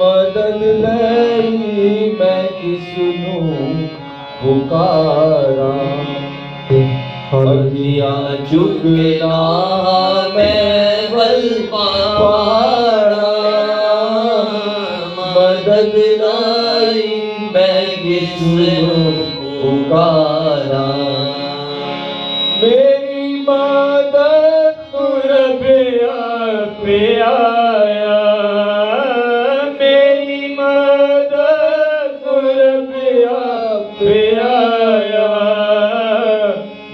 मदद लई मैं किसनू पुकारा। हथिया चुकना मैं बल पाड़ा। मदद लाई मैं किसनू पुकारा। मेरी मदद रब पे आया। मेरी मदद रब पे आया।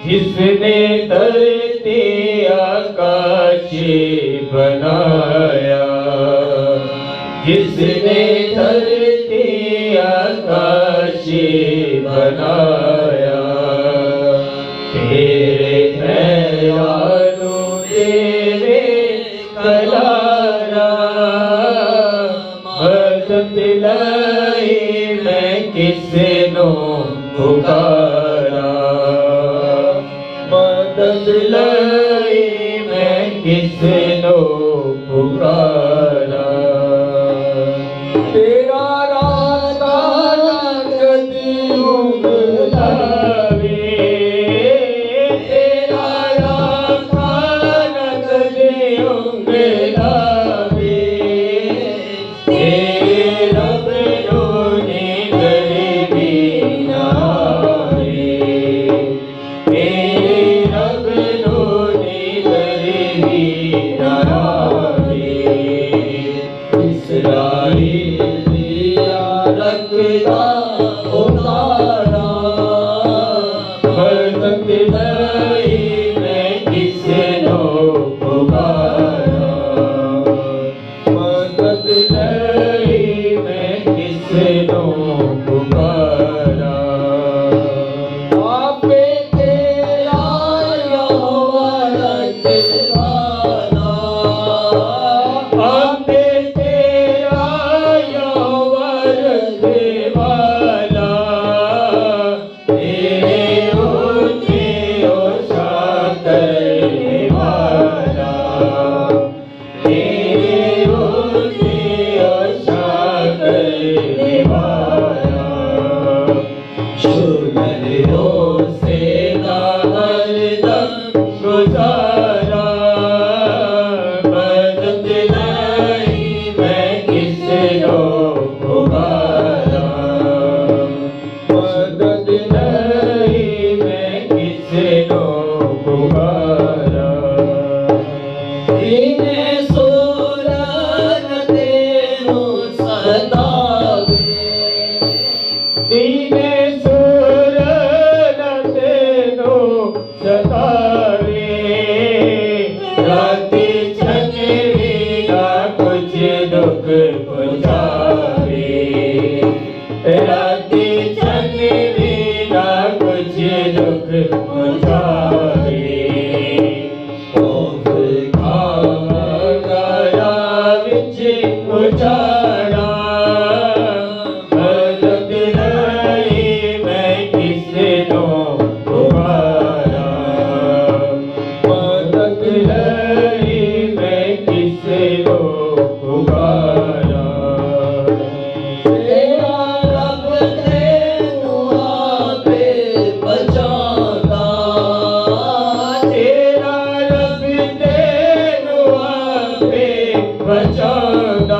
जिसने धरती आकाश बनाया। जिसने धरती आकाश बनाया। तेरे दयालु तेरे कलारा। मदद लाई मैं किसनू पुकारा। मदद लाई मैं किसनू पुकारा। तेरा रास्ता कदी उगलावे। तेरा रास्ता कदी उगलावे। तेरे रब रोने गरीबी ना आवे। तेरे रब रोने गरीबी ना आवे। इसराइल दिया रखता उतारा। मदद लई मैं किसनू पुकारा। मदद लई मैं किसनू पुकारा। आपे तेरा यहोवा रखवाला। आपे तेरा यहोवा रखवाला। तेरे ऊँचे ओछा करने वाला। तेरे ऊँचे ओछा करने वाला। शुगरों से ना हरदम गुजारा। मदद लाई मैं किसनू पुकारा। मदद लाई मैं किसनू पुकारा। इन्हें सूरत तेनू सतावे। दीने सूरत तेनू सतावे। राती चंदवी ना कुछ दुख पहुँचावे। राती चंदवी ना कुछ दुख पहुँचावे। खौफ खाया विच उजाड़ा। मदद लाई मैं किसनू पुकारा। मदद लाई मैं किसनू पुकारा। तेरा रब तेनू आपे बचांदा। तेरा रब तेनू आपे बचांदा।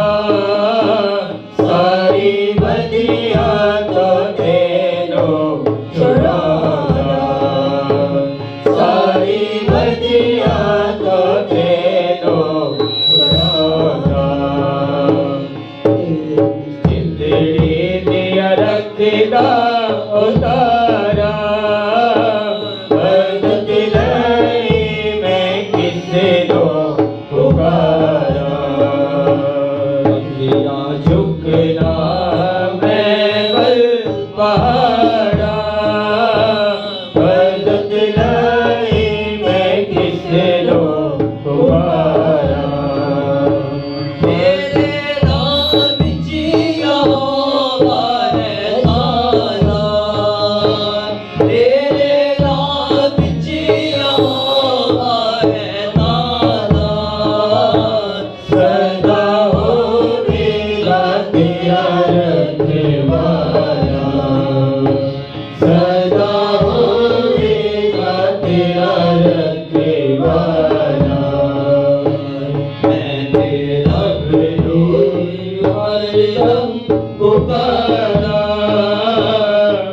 हरदम पुकारा,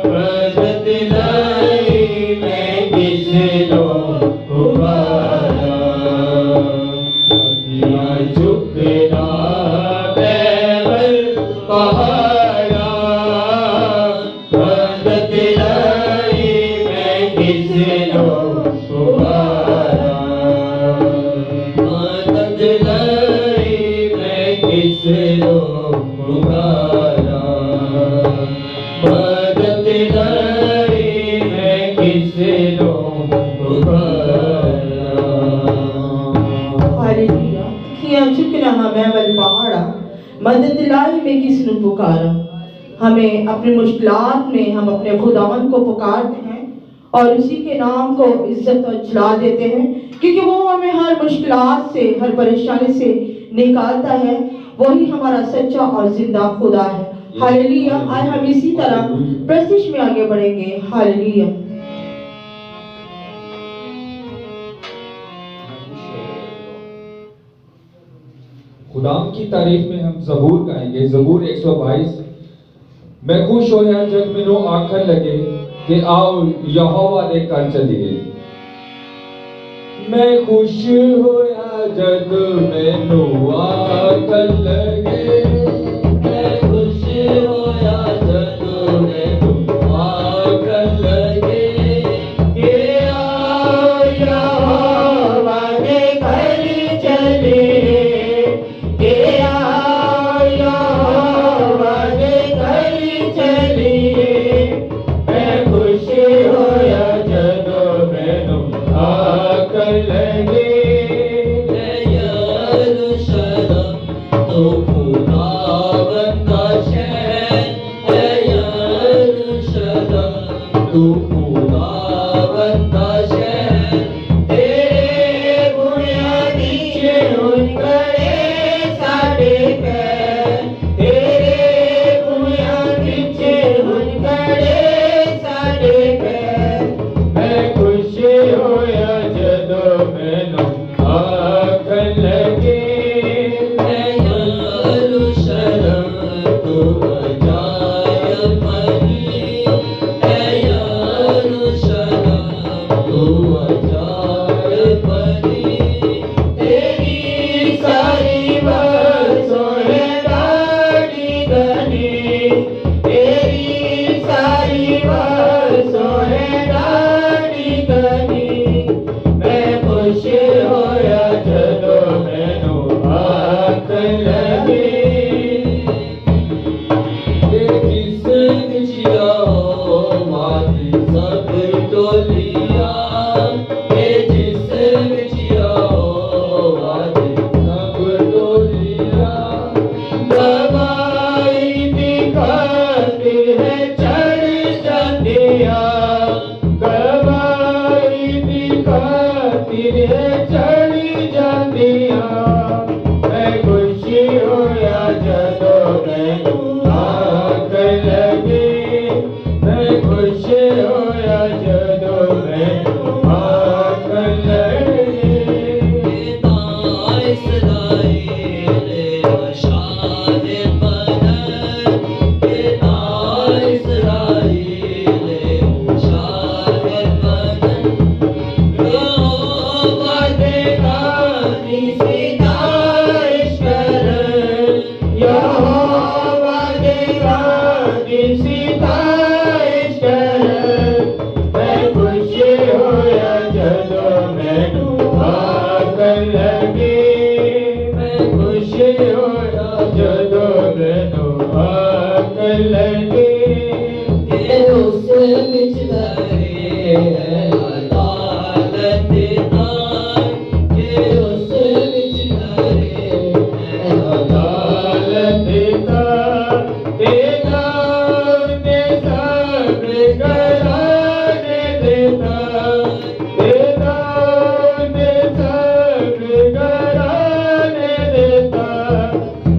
मदद लाई मैं किसको पुकारा। अखियाँ झुकना बैबल पहाड़ा, मदद लाई मैं किसको पुकारा। मदद लाई मैं किसको पुकारा, मदद लाई मैं किसको पुकारा। हालेलुया। खिया झुक रहा मैं बल पहाड़ा, मदद लाई में किसनु पुकारा। हमें अपनी मुश्किलात में हम अपने खुदावन को पुकारते हैं और उसी के नाम को इज्जत और जला देते हैं, क्योंकि वो हमें हर मुश्किलात से, हर परेशानी से निकालता है। वही हमारा सच्चा और जिंदा खुदा है। हालेलुया। आज हम इसी तरह प्रस्तिश में आगे बढ़ेंगे। हालेलुया। खुदाम की तारीफ में हम ज़बूर गाएंगे। ज़बूर 122। मैं खुश होया जग मैनू आखन लगे कि आओ यहोवा दे घर चलिए। मैं खुश होया जग मैनू आखन लगे, मैं खुश होया जग मैनू आखन लगे के आओ यहोवा दे घर चलिए, के आओ यहोवा दे घर चलिए। मैं खुश होया जग मैनू आखन लगे, यरूशलेम तो खुदावन का शहर है, यरूशलेम तो खुदावन का शहर। तेरे बुनियादी हुन करे साडे पैर, तेरे बुनियादी हुन करे साडे पैर। मैं खुश होया जदों मैनू आखन लगे, यरूशलेम तो अजायब बनी, यरूशलेम तो अजायब बनी। तेरी सारी बरसों है दाढ़ी गनी, तेरी सारी बरसों है दाढ़ी गनी। मैं खुश होया जदों मैनू आखन लगे, जिस विचिया माती सब टोलिया, जिस विचिया माती सब टोलिया। दवाई दिखाती है चढ़ जातिया, दवाई दिखाती है चढ़ जातिया। मैं खुशी होया जदों मैनू आखन लगे, मैं खुश होया जदों मैनू आखन लगे।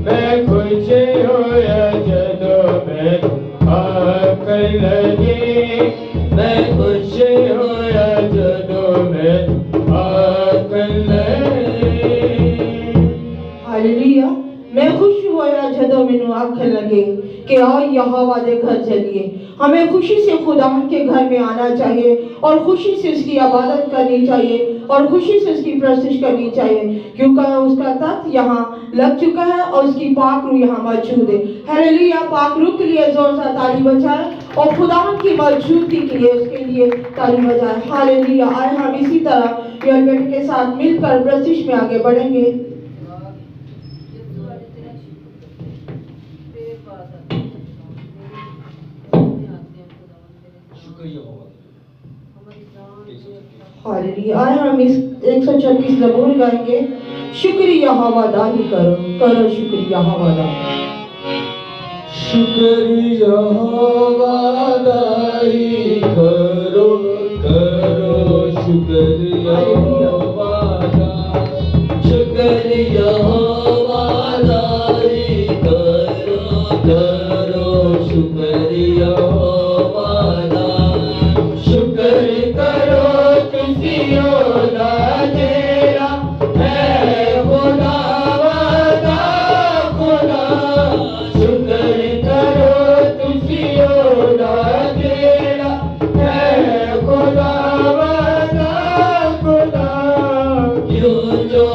मैं खुश होया जदों मैं मैं खुश होया जदों मैनू आखन लगे कि आओ यहोवा दे घर चलिए। हमें खुशी से खुदावंद के घर में आना चाहिए और खुशी से उसकी इबादत करनी चाहिए और खुशी से उसकी प्रस्तुति करनी चाहिए, क्योंकि उसका तख्त यहाँ लग चुका है और उसकी पाक रूह यहाँ मौजूद है। हालेलुया। पाक रूह के लिए जोर से ताली बजाएं और खुदावंद की मौजूदगी के लिए उसके लिए ताली बजाएं। हालेलुया। आए हम इसी तरह योर बेटे के साथ मिलकर प्रस्तुति में आगे बढ़ेंगे। हालेलुया। आए हम इस 136 ज़बूर गाएंगे। शुक्रिया हवादारी करो, करो शुक्रिया हवादारी। शुक्रिया हवादारी करो, करो शुक्रिया हवादारी, शुक्रिया हवादारी करो, करो शुक्रिया हवादारी। शुक्र करो तुसियो दा जेड़ा है खुदावंदा खुदा। शुक्र करो तुसियो दा जेड़ा है खुदावंदा खुदा। क्यों जो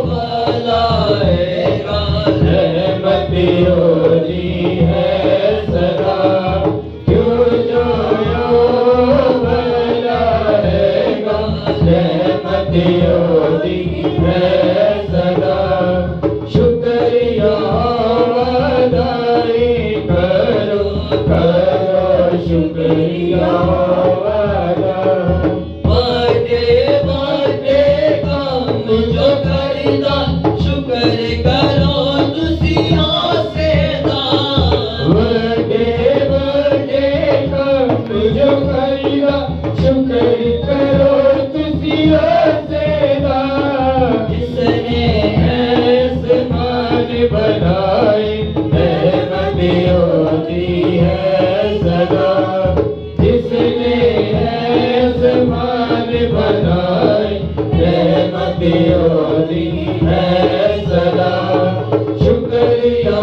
भलाएगा रहमती होती है सदा। क्यों जो भलाएगा रहमती होती है सदा। शुक्रिया अदाई करो, करो शुक्रिया अदा। बड़े बड़े काम जो करदा शुक्र करो तुसिया से दा। बड़े बड़े काम जो करदा शुक्र करो तुसिया से दा। जिसने आसमान बनाए रहमती होती है सदा। जिसने आसमान बनाए रहमती होती है सदा। शुक्रिया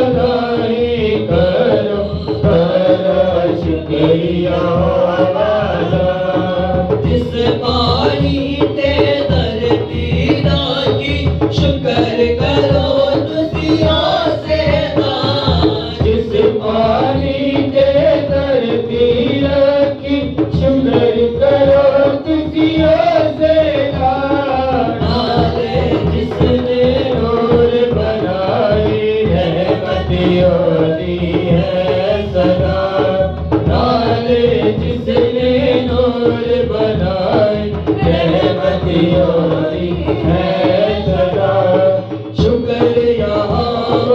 अदाई करो, करो शुक्रिया अदा। जिस पानी ते धरती राजी शुक्र करो तुसिया से दा। जिस पानी ते धरती राजी शुक्र करो तुसिया से दा। नाले जिसने नूर बनाए रहमती होती है सदा। नाले जिसने नूर बनाए रहमती होती है सदा। शुक्रिया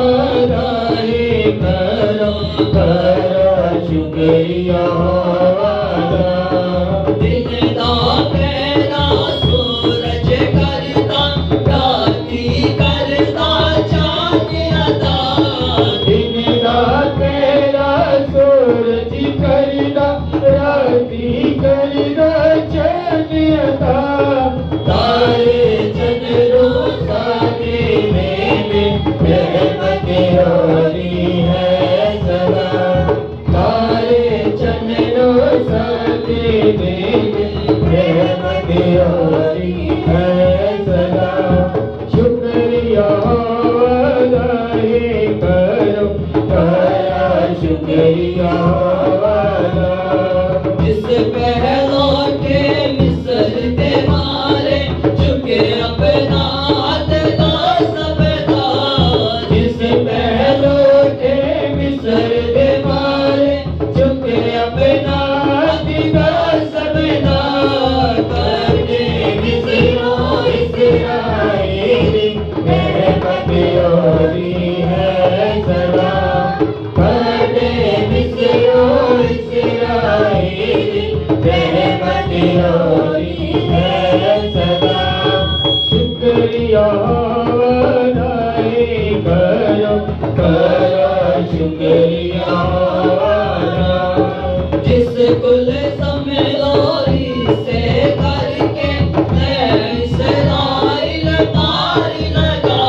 अदाई करो, करो शुक्रिया अदा। दिन दा पहला सूरज करदा राती करदा चाँद अदा। दिन दा पहला सूरज करदा राती करदा चाँद अदा। तारे चंद्रो साथी में रहमती होती है सदा। तारे चंद्रो साथी में रहमती होती है सदा। शुक्रिया अदाई करो, करो शुक्रिया अदा। जिस पहला के मिस्र दे मारे झुके अपना अदा सबदा। जिस पहलो के मिस्र दे मारे झुके अपना अदा सबदा। करके मिस्रो इस्राएली रहमती होती है सदा। करके मिस्रो इस्राएली रहमती होती है सदा। शुक्रिया अदाई करो, करो शुक्रिया अदा। जिस कुल सम्मेलोरी से करके इसराइल पार लगा।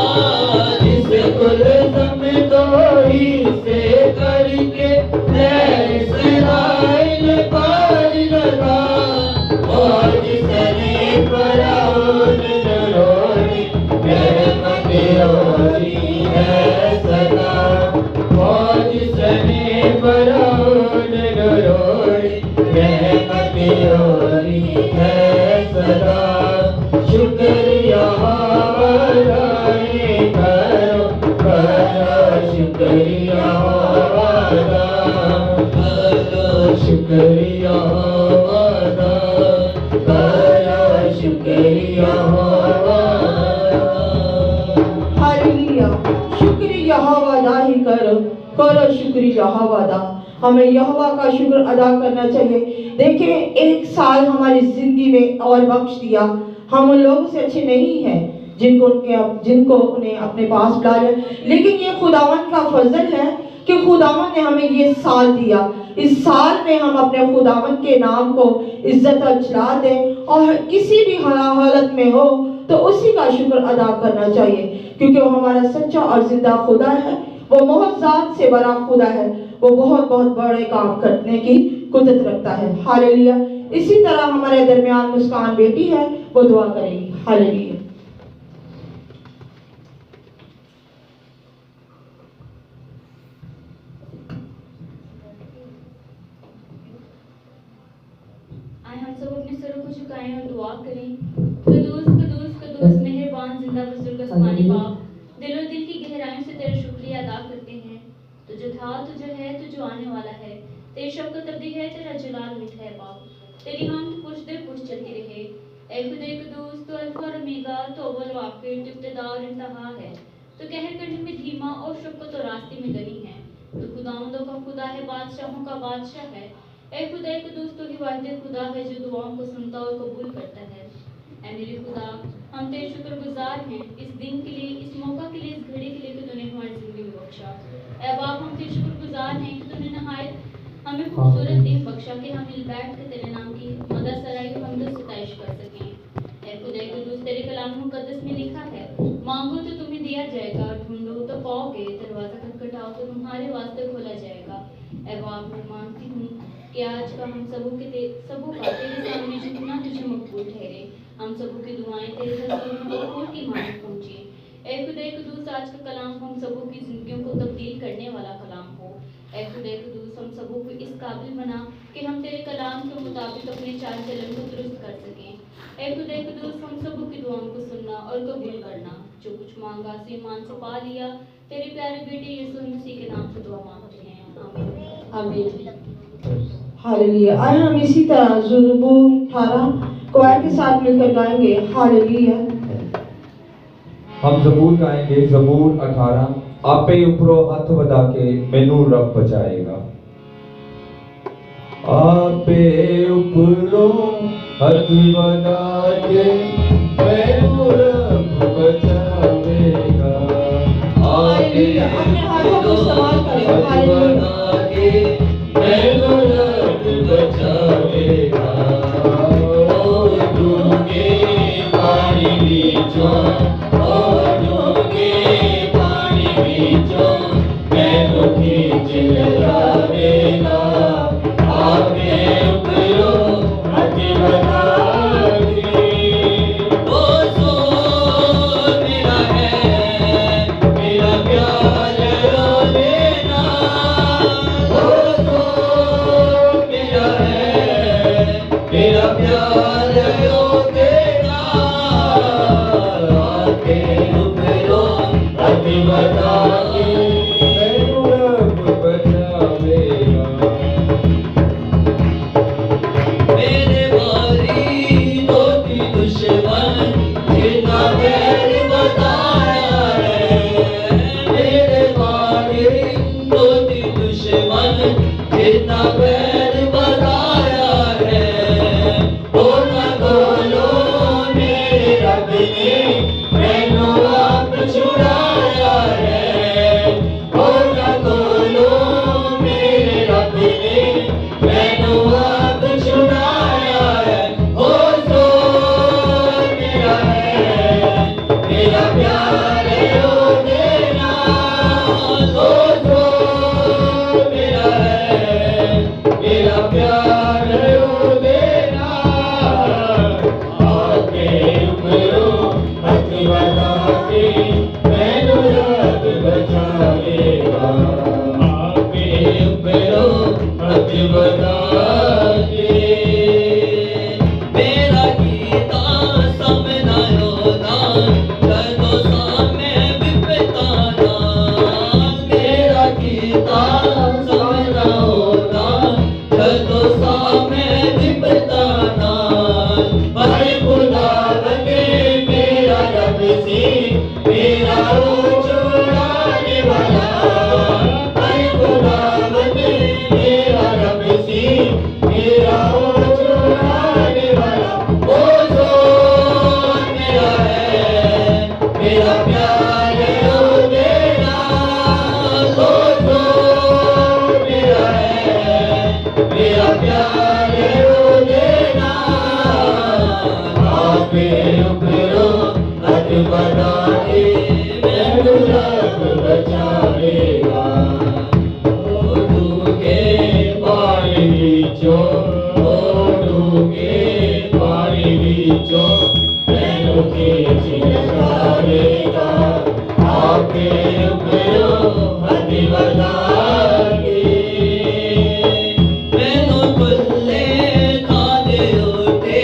होती है सदा मौज सने बरौन नरोड़ी रहमती होती है सदा शुक्रिया अदाए करो करो शुक्रिया अदा करो शुक्रिया अदा करो शुक्रिया हालेलुया। शुक्र यहोवा अदा ही करो करो शुक्र यहोवा अदा। हमें यहोवा का शुक्र अदा करना चाहिए। देखिए, एक साल हमारी जिंदगी में और बख्श दिया। हम उन लोगों से अच्छे नहीं हैं जिनको उन्हें अपने पास बुला लिया, लेकिन ये खुदावन का फजल है कि खुदावन ने हमें ये साल दिया। इस साल में हम अपने खुदावन के नाम को इज्जत अजला दें और किसी भी हालत में हो तो उसी का शुक्र अदा करना चाहिए, क्योंकि वो हमारा सच्चा और जिंदा खुदा है। वो बहुत ज़ात से बड़ा खुदा है। वो बहुत बहुत बड़े काम करने की कुदरत रखता है। हालेलुया। इसी तरह हमारे दरमियान मुस्कान बेटी है, वो दुआ करेगी। हालेलुया। आए हम सब अपने सरों को झुकाएं और दुआ करें। कदूस कदूस कदूस मेहरबान जिंदा बुजुर्ग आसमानी बाप, दिलो दिल की गहराइयों से तेरा शुक्रिया अदा करते हैं। तो जो था, तो जो है, तो जो आने वाला है, तेरी शफ़क़त अब्दी है, तेरा जलाल मीठा है बाप। तेरी हम कुछ देर कुछ चलती रहे। ऐ खुदा कदूस, तो अल्फा और ओमेगा, तो अव्वल व आखिर, तो इब्तिदा और इंतहा है। तो कहर करने में धीमा और शफ़क़त और रास्ते में गनी है। तो खुदावंदों का खुदा है, बादशाहों का बादशाह है। ऐ खुदा कदूस, तो ही वाहिद खुदा है जो दुआओं को सुनता और कबूल करता है। ऐ मेरे खुदा, हम तेरे शुक्रगुजार हैं इस दिन के लिए, इस मौका के लिए, इस घड़ी के लिए कि तूने हमारी जिंदगी में बख्शा। ऐ बाप, हम तेरे शुक्रगुजार हैं कि तूने नहायत हमें खूबसूरत दिन बख्शा कि हम मिल बैठ कर तेरे नाम की मदद सराई और हमद सताइश कर सकें। ऐ खुदा कदूस, तेरे कलाम मुकद्दस में लिखा है, मांगो तो तुम्हें दिया जाएगा, ढूंढो तो पाओगे, दरवाजा खटखटाओ तो तुम्हारे वास्ते खोला जाएगा। ऐ बाप, मैं मांगती हूँ कि आज का हम सबों का तेरे सामने जितना तुझे मकबूल ठहरे, हम सबों की दुआएं तेरे हज़ूर में कबूल की माने पहुँचे। ऐ खुदा कदूस, आज का कलाम हम सबों की जिंदगियों को तब्दील करने वाला कलाम हो। ऐ खुदा कदूस, हम सबों को इस काबिल बना कि हम तेरे कलाम के मुताबिक अपने चाल चलन को दुरुस्त कर सकें। ऐ खुदा कदूस, हम सबों की दुआओं को सुनना और कबूल करना। जो कुछ मांगा से ईमान से पा लिया, तेरे प्यारे बेटे यीशु मसीह के नाम से दुआ मांगते हैं, आमीन। हालेलुया। आए हम इसी तरह ज़बूर 18 क्वायर के साथ मिलकर गाएंगे। हालेलुया। हम ज़बूर गाएंगे, ज़बूर 18। आपे उपरो हथ वधा के मैनू रब बचाएगा। आपे उपरो हथ वधा के मैनू रब बचाएगा। आपे हाथों को सवाल करें। हथ वधा के मैनू रब बचाएगा। ओ डूंगे पानी बीचों, मैनू आप छुड़ाया है। आपे उपरो हति बना के मैनो खुले खादे रोटे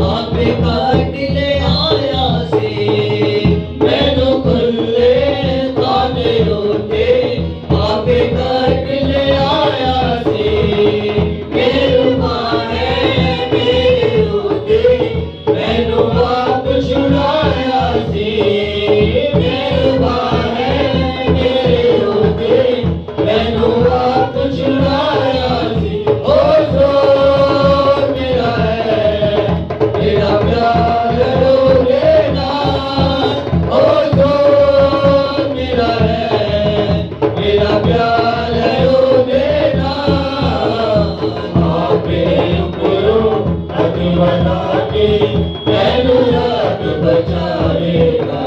आपे काट ले आया से मैनो खुले खादे रोटे आपे काट ले आया से मेरुबा है मेरे रोटे मैनो आप छुड़ाया से मेरुबा है मेरे रोटे मैनो आप छुड़ाया से ओ सो मेरा है मेरा प्यार रो लेना ओ सो मेरा है मेरा प्यार रो लेना आपे उपरो हति बना के मैनू याद बचाएगा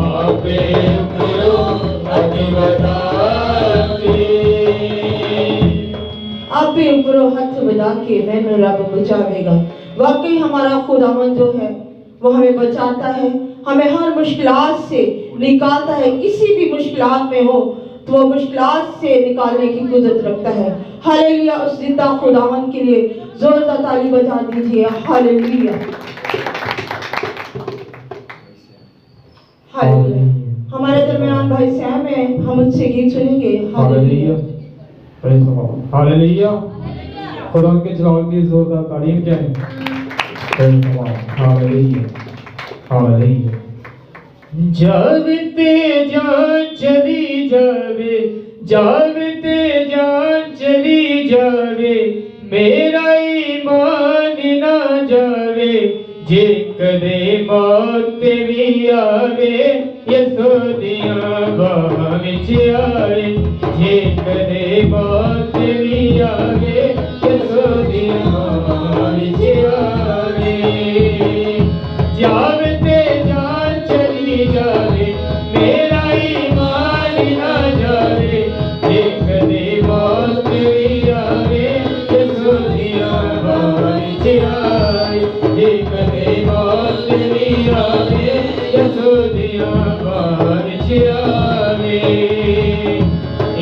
आपे उपरो हति बना के आप भी ऊपरों हाथ बजा के मैंने रब बचावेगा। वाकई हमारा खुदावन जो है वो हमें बचाता है, हमें हर मुश्किलात से निकालता है। किसी भी मुश्किलात में हो तो वो मुश्किलात से निकालने की कुदरत रखता है। हालेलुया। उस जिंदा खुदावन के लिए जोरदार ताली बजा दीजिए। Hallelujah hallelujah. हमारे दरमियान भाई सैम है, हम उनसे गीत सुनेंगे। Hallelujah hallelujah. खुदा के जलाल की जोरदार तारीफ करें। Hallelujah hallelujah. जावते जान चली जावे जावते जान चली जावे मेरा ईमान ना जावे जे कदे मौत भी आवे यसो दिया बाहां विच आवे जे कदे मौत भी आवे यसो दिया बाहां विच आवे जावते जान चली जावे मेरा ईमान ना जावे जे कदे मौत भी आवे यसो दिया बाहां विच आवे जे कदे मौत भी आवे यसो दिया बाहां विच आवे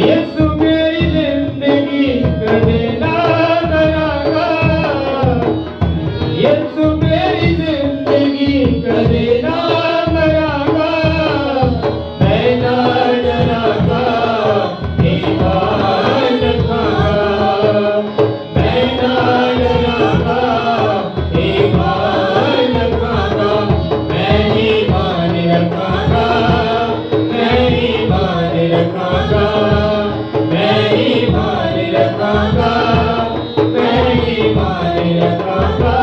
यसु मेरी जिंदगी कदे ना डरागा यसु मेरी जिंदगी कदे ना डरागा मैं ना डरागा ईमान रखागा मैं ना डरागा ईमान रखागा मैं ईमान रखागा मैं ईमान रखागा मैं ईमान रखागा मैं ईमान रखागा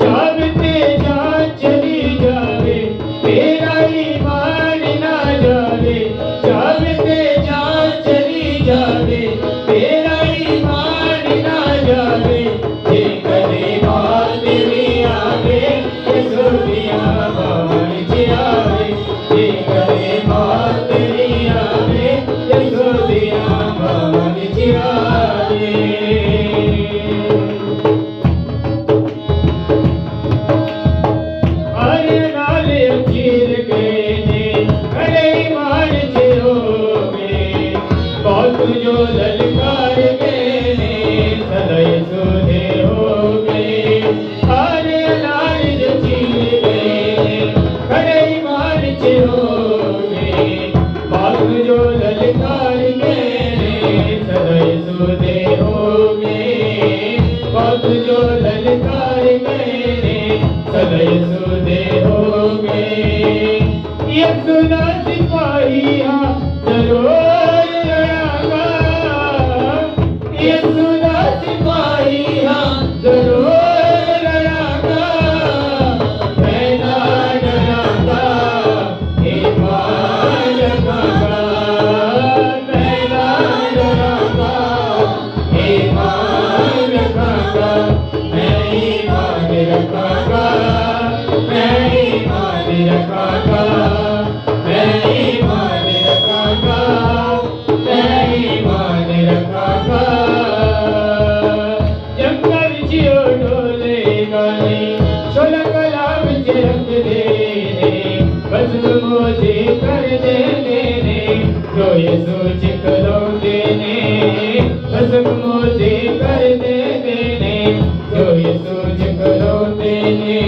जावते जान चली जावे तेरा ईमान ना जावे जावते जान चली जावे तेरा ईमान ना जावे जे कदे मौत भी आवे यसो दिया बाहां विच आवे जे कदे मौत भी आवे यसो दिया बाहां विच आवे अरे नाले चीर गए ने अरे ईमान से हो गए बहुत जो ललकार गए ने सदैव सुधे हो गए अरे नाले जो चीर गए ने अरे ईमान से हो गए बहुत जो ललकार गए ने सदैव सुधे हो गए बहुत जो ललकार गए ने सदैव सुधे हो गए यसु ना सिपाही हाँ जरूर लड़ागा यसु ना सिपाही हाँ जरूर लड़ागा मैं ना डरागा ईमान रखागा मैं ना डरागा ईमान रखागा मैं ईमान रखागा मैं ईमान रखागा मैं ईमान रखागा मोजे कर देने ने जो यीशु चिकलौते ने कसम मोजे कर देने ने जो यीशु चिकलौते ने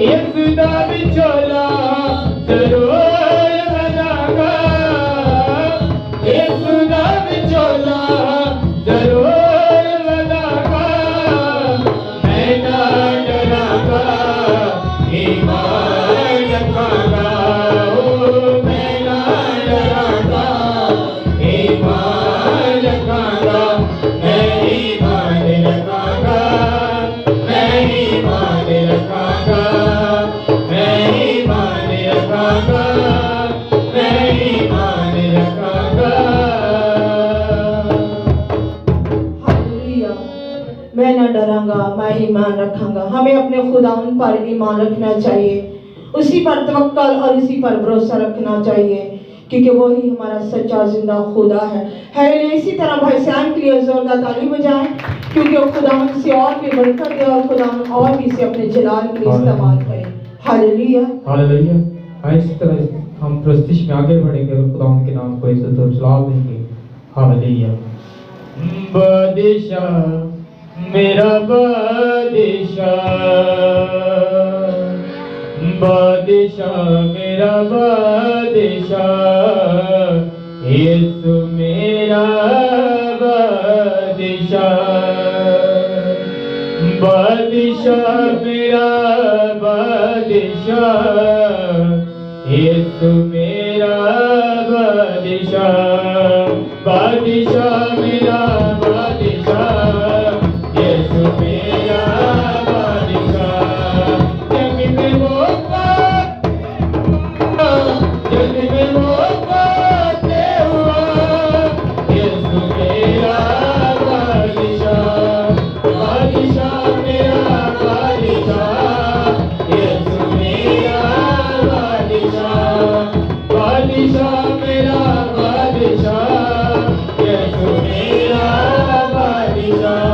यीशु दा विचोला जरूर बनागा यीशु दा विचोला जरूर बनागा मैं ना डरागा ईमान रखागा ओ मैं ना डरागा ईमान रखागा मैं ईमान रखागा मैं ईमान रखागा मैं ईमान रखागा मैं ईमान रखागा हालेलुया। मैं न डरांगा, मैं ईमान रखांगा। हमें अपने खुदावन पर ईमान रखना चाहिए, उसी पर तवक्कल और उसी पर भरोसा रखना चाहिए, क्योंकि वही हमारा सच्चा जिंदा खुदा है। हालेलुया। इसी तरह भाई सैम के लिए जोरदार ताली बजाएं, क्योंकि वो खुदावन से और भी बरकत दे और खुदावन और भी इसे अपने जलाल के लिए इस्तेमाल करे। हालेलुया। हालेलुया। इसी तरह हम प्रस्तिश में आगे बढ़ेंगे और खुदा के नाम को इज्जत और जलाल देंगे। हालेलुया। बादशाह मेरा बादशाह बादशाह मेरा बादशाह यीशु मेरा बादशाह बादशाह मेरा बादशाह यीशु मेरा बादशाह बादशाह मेरा बादशाह यीशु मेरा बादशाह जग में वो जग में वो बाते हुआ यीशु मेरा बादशाह बादशाह मेरा बादशाह यीशु मेरा बादशाह बादशाह मेरा बादशाह यीशु मेरा बादशाह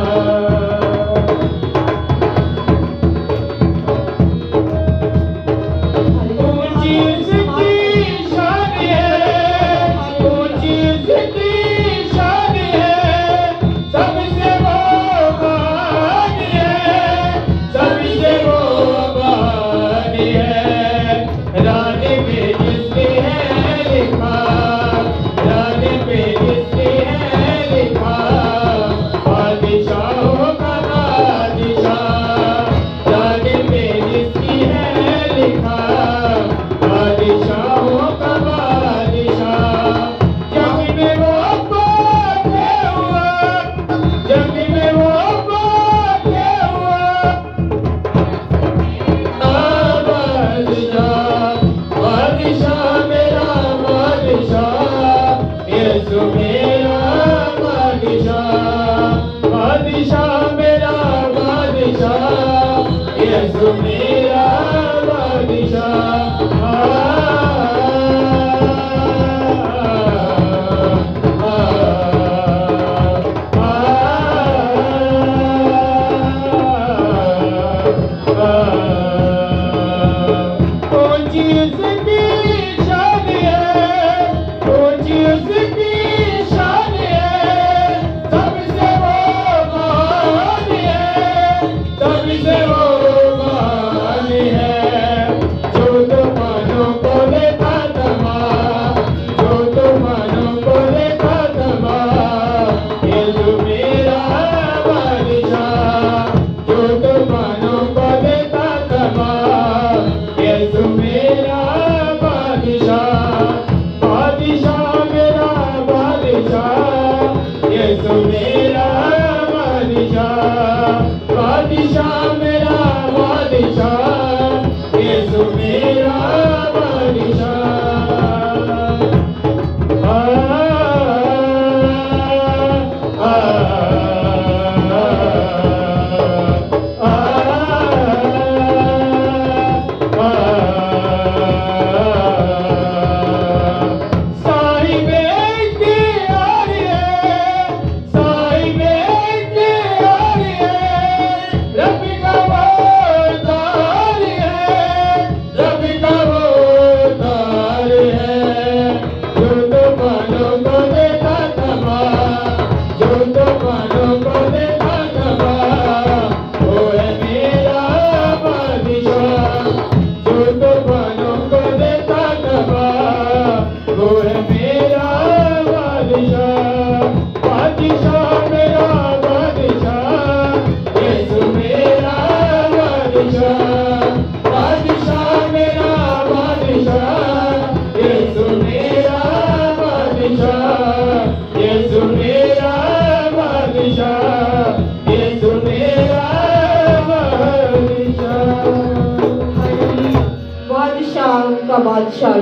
ऊंची उसकी शान है ऊंची उसकी शान है सबसे वो महान है सबसे वो महान है रानी पे जिसने है लिखा रानी पे जिसने है लिखा बादशाहों का बादशाह रानी पे जिसकी है लिखा बादशाहों का बादशाह जग में वो बाते हुआ जग में वो बाते हुआ बादशाह बादशाह मेरा बादशाह यीशु मेरा बादशाह बादशाह मेरा बादशाह यीशु मेरा बादशाह ऊंची उसकी शान है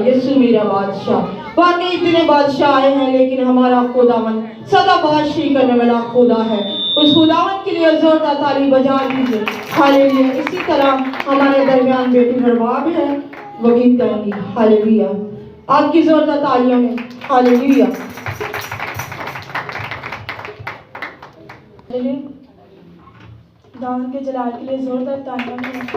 यीशु मेरा बादशाह। वाकई इतने बादशाह आए हैं, लेकिन हमारा खुदावन सदा बादशाही करने वाला खुदा है। उस खुदावन के लिए जोरदार ताली बजा दीजिए। हालेलुया। इसी तरह हमारे दरमियान बेटी बरबाब है, वो गीत गाएंगी। हालेलुया। आपकी जोरदार तालियों में हालेलुया। दाऊद के जलाल के लिए जोरदार तालियां हैं।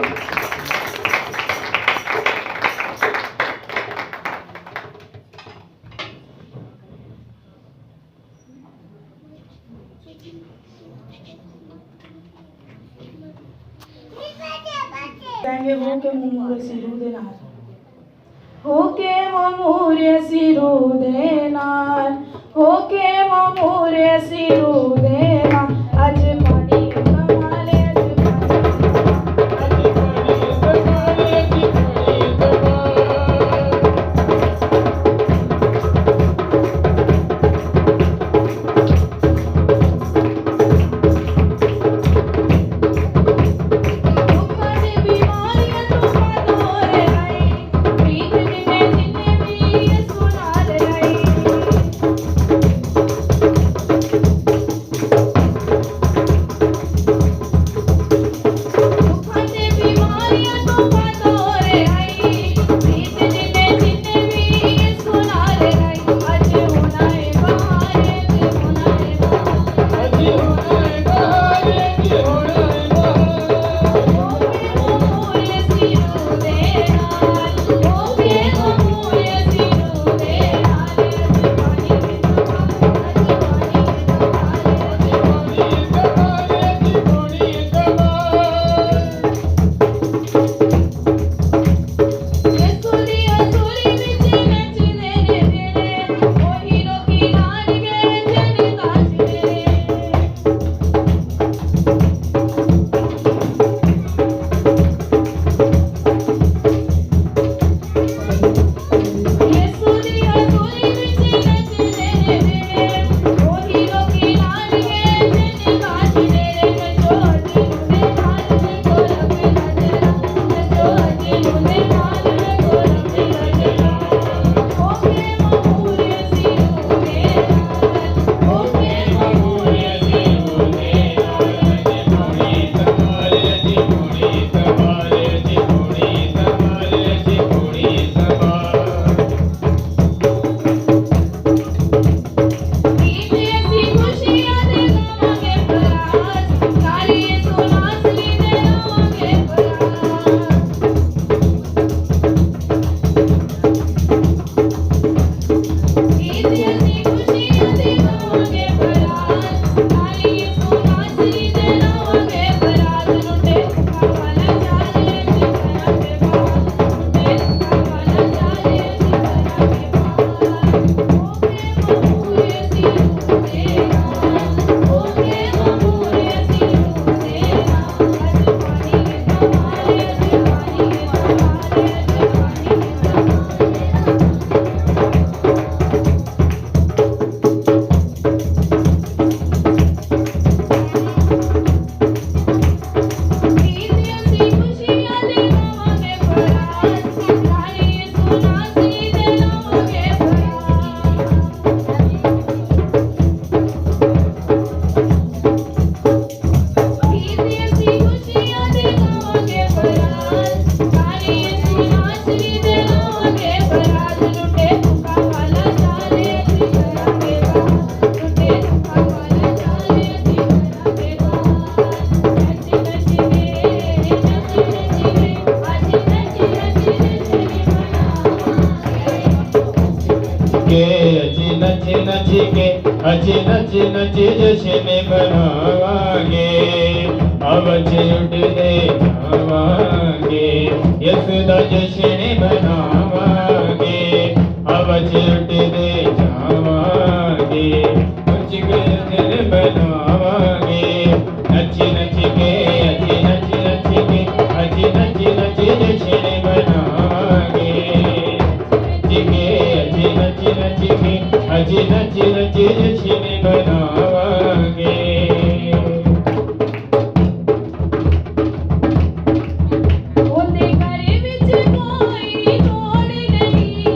कहेंगे हो के मुमूरे सिरू दे नार, हो के मुमूरे सिरू दे नार, हो के मुमूरे सिरू दे नार। अज पानी कमाले अच्छे नच नच जश्न मनावांगे, अवच उठ दे जावांगे, यशुदा जश्न मनावांगे, अवच उठ दे जावांगे, कुछ दिल बनावांगे, नच नच के अच्छे नच नच के अच्छे नच नच जश्न मनावांगे, अच्छे नच नच के अच्छे नच नच जश्न मनावांगे। ओते घर विच कोई तोड़ नहीं,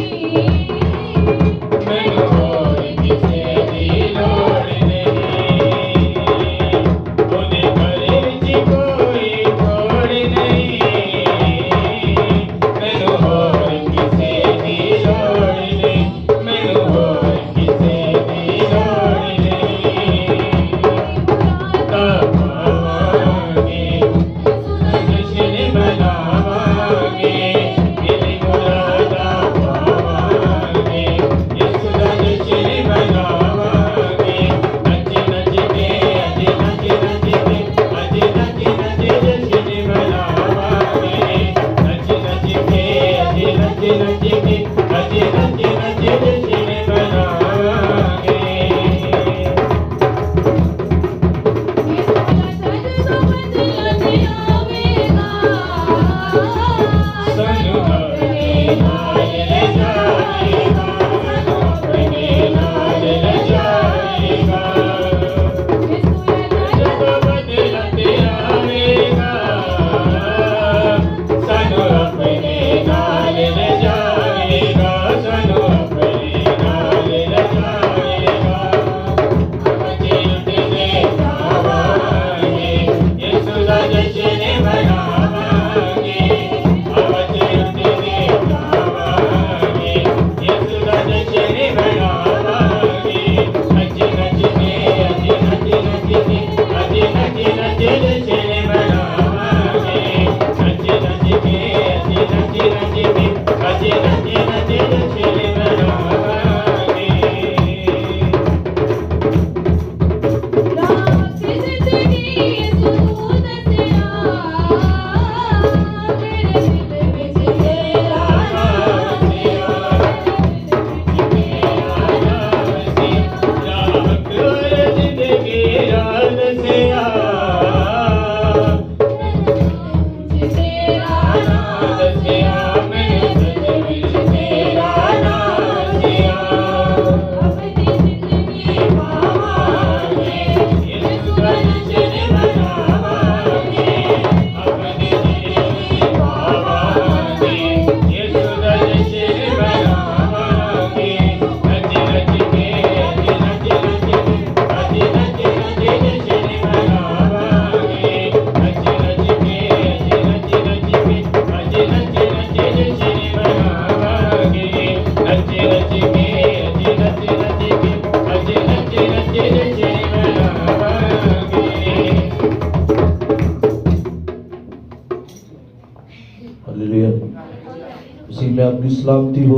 उसी में आपकी सलामती हो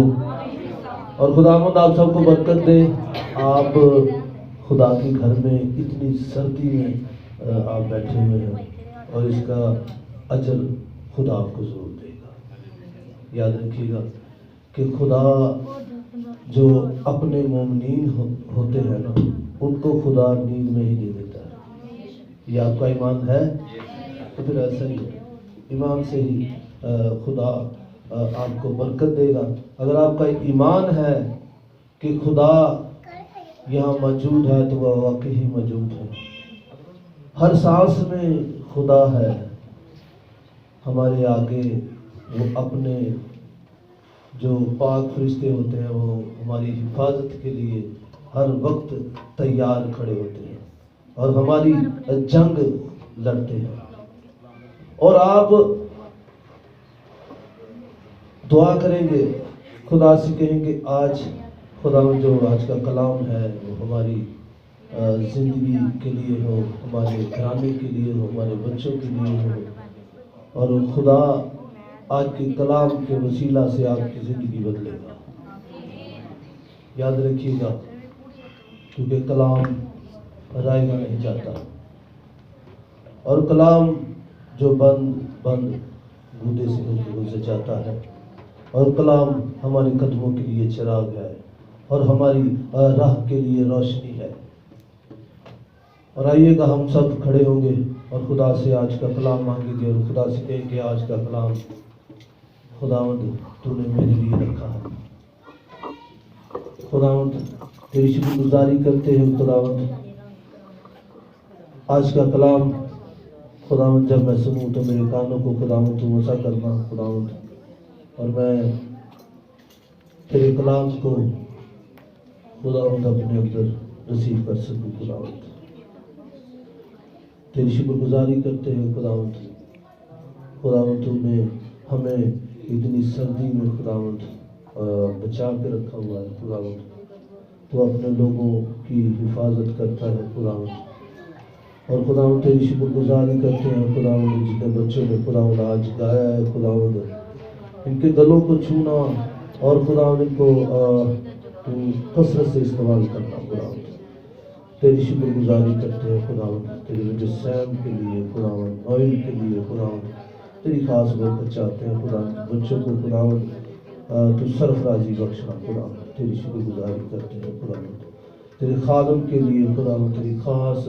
और खुदावंद आप सबको बरकत दे। आप खुदा के घर में इतनी सर्दी में आप बैठे हुए हैं और इसका अजर खुदा आपको जरूर देगा। याद रखिएगा कि खुदा जो अपने मोमिनीन होते हैं ना, उनको खुदा नींद में ही दे देता है। ये आपका ईमान है तो फिर ऐसा ही है, ईमान से ही खुदा आपको बरकत देगा। अगर आपका ईमान है कि खुदा यहाँ मौजूद है तो वह वाकई ही मौजूद है। हर सांस में खुदा है हमारे आगे। वो अपने जो पाक फरिश्ते होते हैं वो हमारी हिफाजत के लिए हर वक्त तैयार खड़े होते हैं और हमारी जंग लड़ते हैं। और आप दुआ करेंगे, खुदा से कहेंगे आज खुदा जो आज का कलाम है वो हमारी ज़िंदगी के लिए हो, हमारे घराने के लिए हो, हमारे बच्चों के लिए हो। और खुदा आज के कलाम के वसीला से आपकी ज़िंदगी बदलेगा। याद रखिएगा, क्योंकि कलाम रायगा नहीं जाता और कलाम जो बंद गूदे से होकर गुजर जाता है। और कलाम हमारे कदमों के लिए चिराग है और हमारी राह के लिए रोशनी है। और आइएगा हम सब खड़े होंगे और खुदा से आज का कलाम मांगेंगे और खुदा से कहेंगे आज का कलाम खुदावंद तूने मेरे लिए रखा है। खुदावंद तेरी शुक्रगुजारी करते हैं खुदावंद। आज का कलाम खुदावंद जब मैं सुनूं तो मेरे कानों को खुदावंद तू वसा करना खुदावंद, और मैं तेरे कलाम को खुदावंद अपने अंदर रिसीव कर सकूं खुदावंद। तेरी शुक्रगुजारी करते हैं खुदावंद। खुदावंद तूने हमें इतनी सर्दी में खुदावंद बचा के रखा हुआ है खुदावंद। तू अपने लोगों की हिफाजत करता है खुदावंद। और खुदावंद तेरी शुक्रगुजारी करते हैं खुदावंद, जितने बच्चों ने खुदावंद आज गाया है खुदावंद, इनके गलों को छूना और खुदावंद इनको तू कसरत से इस्तेमाल करना खुदावंद। तेरी शुक्रगुजारी करते हैं खुदावंद, तेरे बच्चे सैम के लिए खुदावंद, ऑयल के लिए खुदावंद, तेरी खास बरकत चाहते हैं खुदावंद। बच्चों को खुदावंद तो सरफराजी बख्शना खुदा, तेरी शुक्रगुजारी करते हैं खुदा, तेरे खादम के लिए खुदा, तेरी खास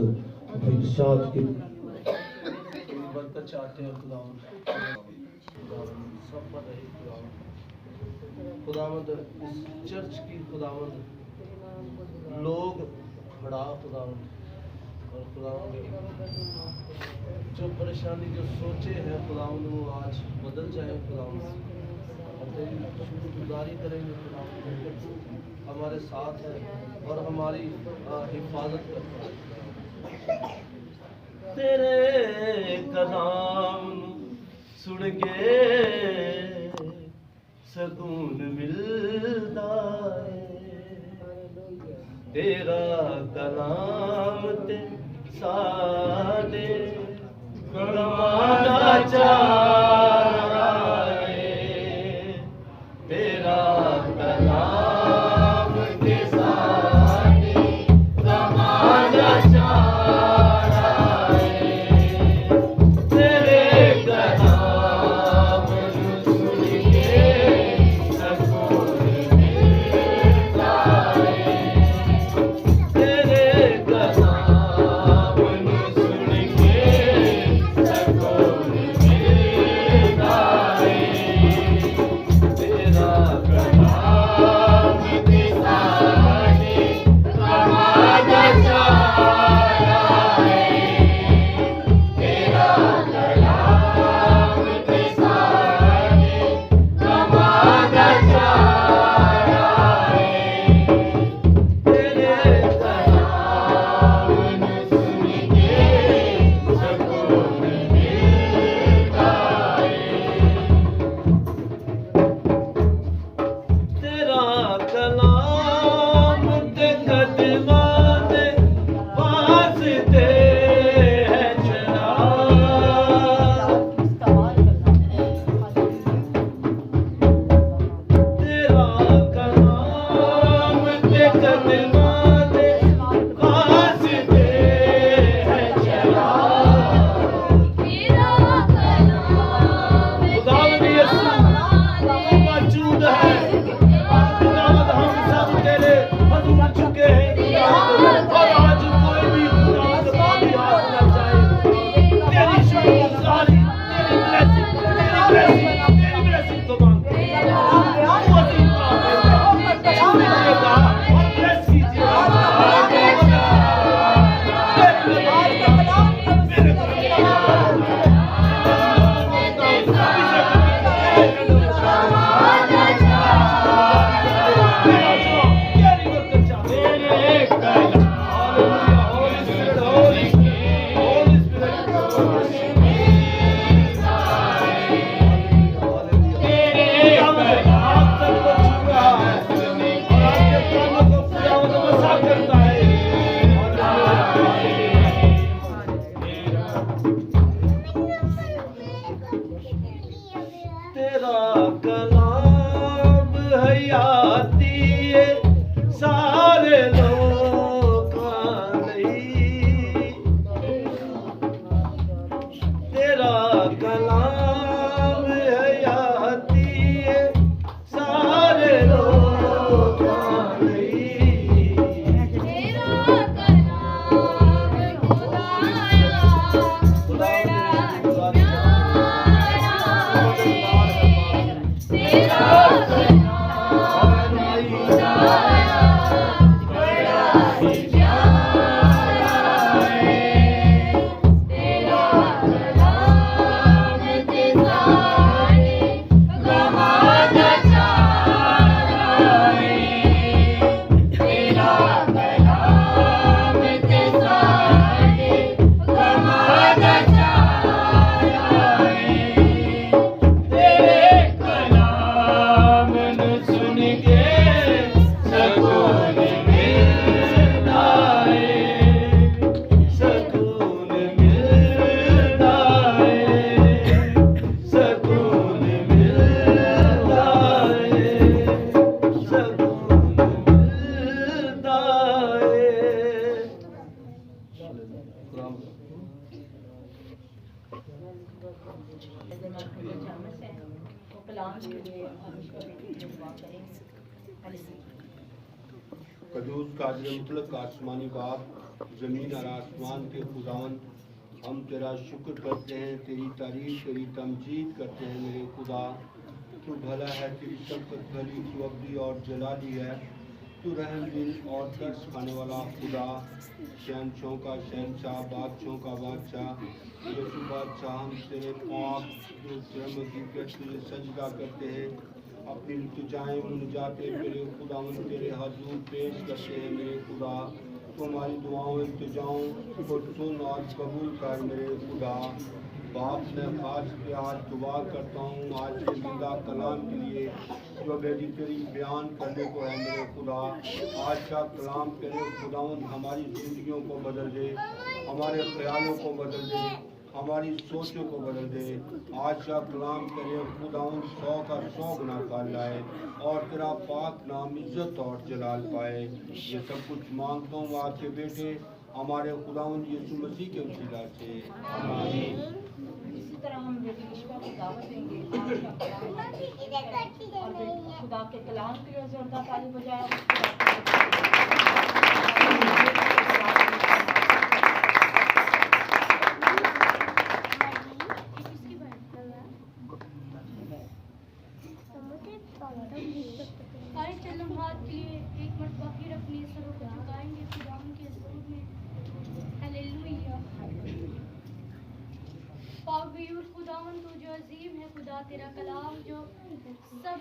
इरशाद के बरकत चाहते हैं खुदा, सब पर रहे खुदावंद, इस चर्च की खुदावंद लोग बड़ा खुदावंद, और खुदावंद जो परेशानी जो सोचे हैं खुदावंद वो आज बदल जाए खुदावंद, और तेरी शुक्रगुजारी करेंगे खुदावंद, हमारे साथ है और हमारी हिफाजत करता है। तेरे कलाम सुन के सकून मिलता है, तेरा कलाम ते सादे कमाना चारा है, तेरा कलाम ते सादे कमाना चारा है, तेरे कलाम सुन के सकून मिलता है, तेरे कलाम सुन के सकून मिलता है, तेरा कलाम के सामने कमाना चारा है, तेरा कलाम के सामने कमाना चारा है, तेरे कलाम सुन के सकून मिलता है, तेरा कलाम ते कदमां दे वास्ते है चला, तेरा कलाम ते कदमां दे वास्ते है चला, खुदावंद यीशु तू मौजूद है खुदावंद, हम सब तेरे हजूर झुके हैं खुदावंद, और आज कोई भी खुदावंद बाकी हाथ न जाए, तेरी शुक्रगुजारी, तेरी ब्लेसिंग तो मांग, तू असीम बात है, छुइएगा और ब्लेस कीजिएगा, तेरा कलाम हयाती है सारे लोकां लई, तेरा कलाम हयाती है सारे लोकां लई, सुन के सकून मिलता कदूस कादिर मुतलक आसमानी बाप, ज़मीन और आसमान के खुदावन, हम तेरा शुक्र करते हैं, तेरी तारीफ तेरी तमजीद करते हैं मेरे खुदा। तू भला है, तेरी शफ़क़त भली, तू अब्दी और जलाली है, तू रहम दिल और तरस खाने वाला खुदा, शहनशाहों का शहनशाह, बादशाहों का बादशाह, यीशु बादशाह। हम तेरे पाक तुझे सजदा करते हैं, अपनी इल्तिजाएं मुनजाते तेरे खुदावन तेरे हजूर पेश करते हैं मेरे खुदा। तो हमारी दुआओं इल्तिजाओं को सुन और कबूल कर मेरे खुदा। बाप मैं खास पे आज दुआ करता हूँ आज के जिंदा कलाम के लिए जो बेटी तेरी बयान करने को है मेरे खुदा। आज का कलाम तेरे खुदावन हमारी ज़िंदगियों को बदल दे, हमारे ख्यालों को बदल दे, हमारी सोचों को बदल दे। आज का कलाम तेरे खुदावन 100 का 100 गुना कर लाए और तेरा पाक नाम इज्जत और जलाल पाए। ये सब कुछ मांगता हूँ आपके बेटे हमारे खुदावन यीशु मसीह के वसीला से, आमीन। इसी तरह हम बेटी विश्वा को दावत देंगे आज का कलाम और खुदा के कलाम के लिए जोरदार ताली बजाएं। आए चलो हाथ के लिए एक मरतबा फिर अपने सरों को झुकाएंगे खुदावन के हज़ूर में। हालेलुया। पाक गयूर खुदावन तू जो अजीम है खुदा, तेरा कलाम जो सब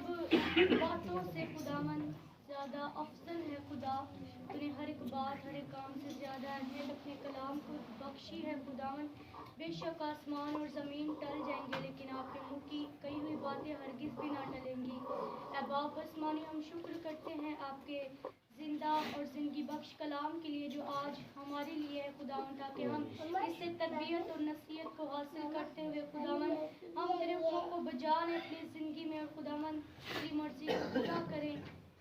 बातों से खुदावन ज़्यादा अफजल है खुदा। तूने हर एक बात हर एक काम से ज़्यादा अहमियत अपने कलाम को बख्शी है खुदावन। बेशक आसमान और ज़मीन टल जाएंगे लेकिन आपके मुँह की कही हुई बातें हरगिज़ भी ना टलेंगी। ऐ बाप आसमानी हम शुक्र करते हैं आपके जिंदा और ज़िंदगी बख्श कलाम के लिए जो आज हमारे लिए है खुदावन, ताकि हम इससे तरबियत और नसीहत को हासिल करते हुए खुदावन हम तेरे हुक्मों को बजा लें अपनी ज़िंदगी में और खुदावन तेरी मर्ज़ी को पूरा करें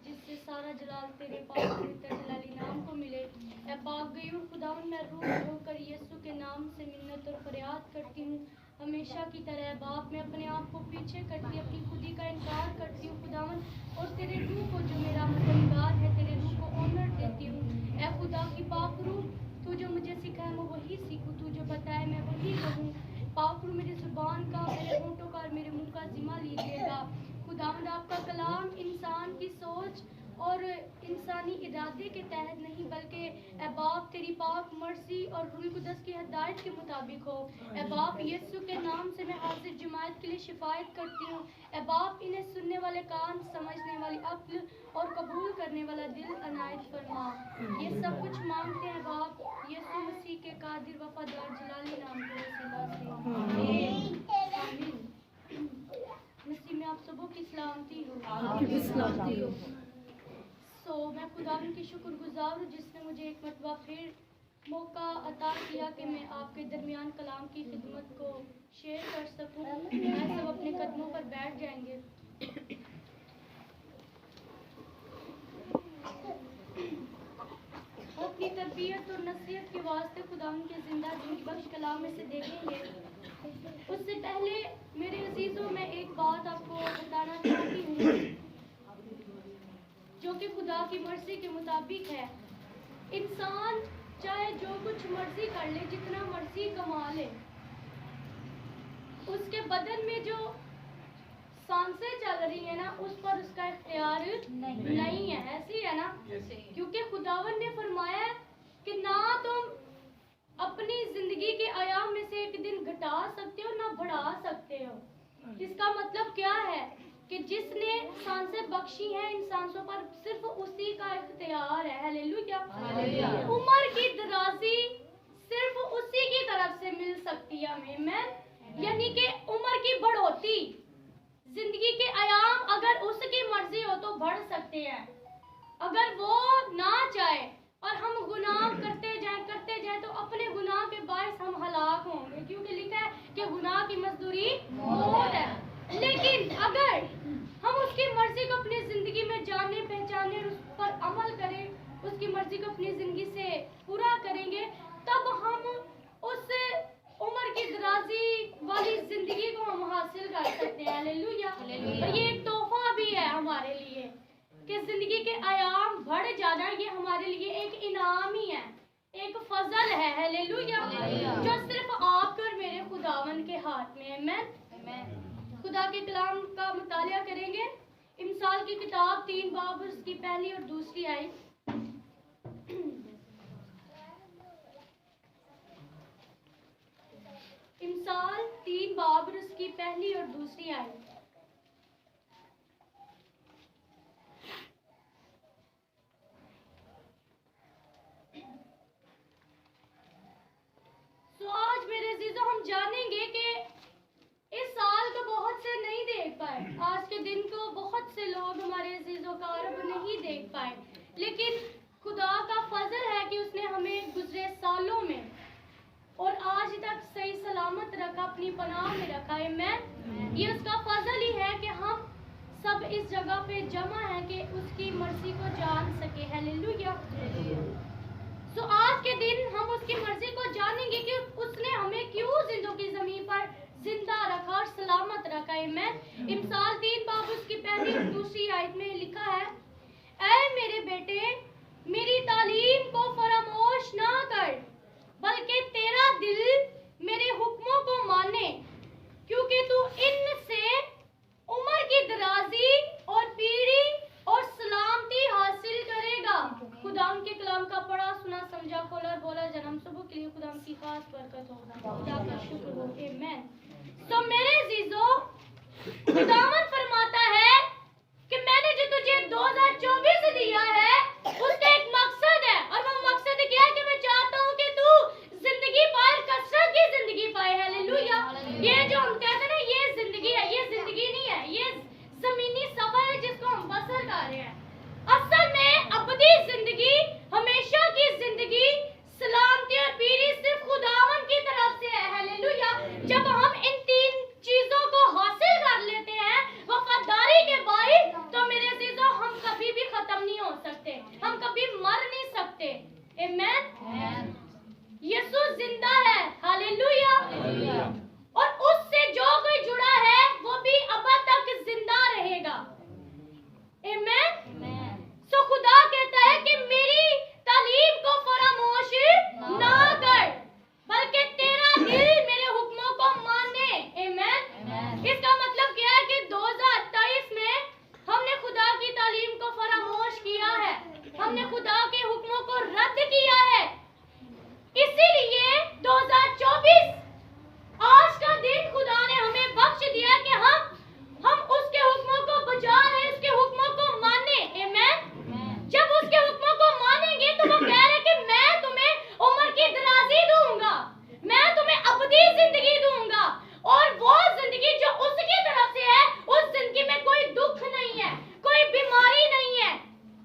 जिससे सारा जलाल तेरे पाक पवित्र जलाली नाम को मिले। ऐ पाक गयूर खुदावन मैं रूह होकर यीशु के नाम से मिन्नत और फरियाद करती हूँ हमेशा की तरह। बाप मैं अपने आप को पीछे करती अपनी खुदी का इनकार करती हूँ खुदावन और तेरे रूह को जो मेरा मददगार है तेरे रूह को ऑनर देती हूँ। ऐ खुदा की पाक रूह तू जो मुझे सिखाए मैं वही सीखूँ, तू जो बताए मैं वही कहूँ। पाक रूह मेरी ज़ुबान का मेरे होंठों का और मेरे मुँह का जिम्मा लीजिएगा। खुदावंद आपका कलाम इंसान की सोच और इंसानी इरादे के तहत नहीं बल्कि ऐ बाप तेरी पाक मर्जी और रूह कुदस की हदायत के मुताबिक हो। ऐ बाप यीशु के नाम से मैं हाजिर जमात के लिए शिफायत करती हूँ। ऐ बाप इन्हें सुनने वाले कान, समझने वाली अक्ल और कबूल करने वाला दिल अनायत फरमा। ये सब कुछ मांगते हैं बाप यीशु मसीह के कादिर वफादार जलाली नाम के वसीला से, आमीन। मसीह में आप सबों की सलामती हो। तो मैं खुदावन की शुक्रगुजार हूँ जिसने मुझे एक मरतबा फिर मौका अता किया कि मैं आपके दरमियान कलाम की खिदमत को शेयर कर सकूँ। मैं सब अपने कदमों पर बैठ जाएंगे। अपनी तरबियत और नसीहत के वास्ते खुदावन के जिंदा ज़िंदगी बख्श कलाम में से देखेंगे। उससे पहले मेरे अजीज़ों में एक बात आपको बताना चाहती हूँ जो कि खुदा की मर्जी के मुताबिक है। इंसान चाहे जो कुछ मर्जी कर ले, जितना मर्जी कमा ले, उसके बदन में जो सांसें चल रही है ना उस पर उसका इख्तियार नहीं है। ऐसी है ना, क्योंकि खुदावन ने फरमाया कि ना तुम अपनी जिंदगी के आयाम में से एक दिन घटा सकते हो ना बढ़ा सकते हो। इसका मतलब क्या है कि जिसने सांसें बख्शी हैं इन सांसों पर सिर्फ उसी का इख्तियार है। हालेलुया। उम्र की दराजी सिर्फ उसी की तरफ से मिल सकती है हमें, यानी कि उम्र की बढ़ोती, जिंदगी के आयाम अगर उसकी मर्जी हो तो बढ़ सकते हैं। अगर वो ना चाहे और हम गुनाह करते जाएं तो अपने गुनाह के बायस हम हलाक होंगे, क्योंकि लिखा है कि गुनाह की मजदूरी मौत है। लेकिन अगर हम उसकी मर्जी को अपनी जिंदगी में जाने पहचाने उस पर अमल करें, उसकी मर्जी को अपनी जिंदगी से पूरा करेंगे, तब हम उस उम्र की दराजी वाली जिंदगी को हम हासिल कर सकते हैं। हालेलुया। और ये एक तोहफा भी है हमारे लिए। कि जिंदगी के आयाम बढ़ जाना ये हमारे लिए एक इनाम ही है, एक फजल है, हालेलुया, जो सिर्फ आपके और मेरे खुदावन के हाथ में है। आमीन। खुदा के कलाम का मुतालिया करेंगे। इमसाल की किताब 3 बाब उसकी पहली और दूसरी आयत। इमसाल 3 बाब उसकी पहली और दूसरी आयत। तो आज मेरे अजीजों हम जानेंगे कि इस साल को बहुत से नहीं देख पाए, आज के दिन को बहुत से लोग हमारे अजीजों का रब नहीं देख पाए, लेकिन खुदा का फजल है कि उसने हमें गुजरे सालों में और आज तक सही सलामत रखा, अपनी पनाह में रखा है। मैं ये उसका फजल ही है कि हम सब इस जगह पे जमा है कि उसकी मर्जी को जान सके। हालेलुया। तो आज के दिन हम उसकी मर्जी को जानेंगे कि उसने हमें क्यों जिंदगी ज़मीन पर जिंदा रखा और सलामत रखा है। मैं इमसाल 3 बाब उसकी पहली और दूसरी आयत में लिखा है, ऐ मेरे बेटे मेरी तालीम को फरामोश ना कर, बल्कि तेरा दिल मेरे हुक्मों को माने, क्योंकि तू इनसे उम्र की दराजी और पीढ़ी और सलामती हासिल करेगा। खुदा के कलाम का पढ़ा सुना समझा खोला और बोला जन्म सुबह के लिए खुदा की खास बरकत होगा। खुदा का शुक्र हो। आमीन। तो मेरे अजीजों, खुदावंद फरमाता है कि मैंने जो तुझे 2024 दिया है उसका एक मकसद है, और वो मकसद क्या है कि मैं चाहता हूँ कि तू जिंदगी पाए, कसरत की जिंदगी पाए। हालेलुया। ये जो हम कहते हैं ना ये जिंदगी है, ये जिंदगी नहीं है, ये जमीनी सफर है जिसको हम बसर कर रहे हैं। असल में अबदी जिंदगी, हमेशा की जिंदगी, सलामती और पीढ़ी सिर्फ खुदावन की तरफ से है। हालेलुया। जब हम इन 3 चीजों को हासिल कर लेते हैं वफादारी के बाइस, तो मेरे अजीजों हम कभी भी खत्म नहीं हो सकते, हम कभी मर नहीं सकते। आमीन। यीशु जिंदा है। हालेलुया। और उससे जो कोई जुड़ा है वो भी अब तक जिंदा रहेगा। आमीन। सो खुदा कहता है कि मेरी तालीम को फरामोश ना कर, बल्कि तेरा दिल मेरे हुक्मों को माने। आमीन। इसका मतलब क्या है कि 2023 में हमने खुदा की तालीम को फरामोश किया है, हमने खुदा के हुक्मों को रद्द किया है। इसीलिए 2024 आज का दिन खुदा ने हमें बख्श दिया कि हम उसके हुक्मों को बजा रहे, उसके हुक्मों को माने। आमीन। जब उसके हुक्मों को मानेंगे तो वो कह रहे कि मैं तुम्हें उम्र की दराजी दूंगा, मैं तुम्हें अबदी जिंदगी दूंगा, और वो जिंदगी जो उसकी तरफ से है उस जिंदगी में कोई दुख नहीं है, कोई बीमारी नहीं है।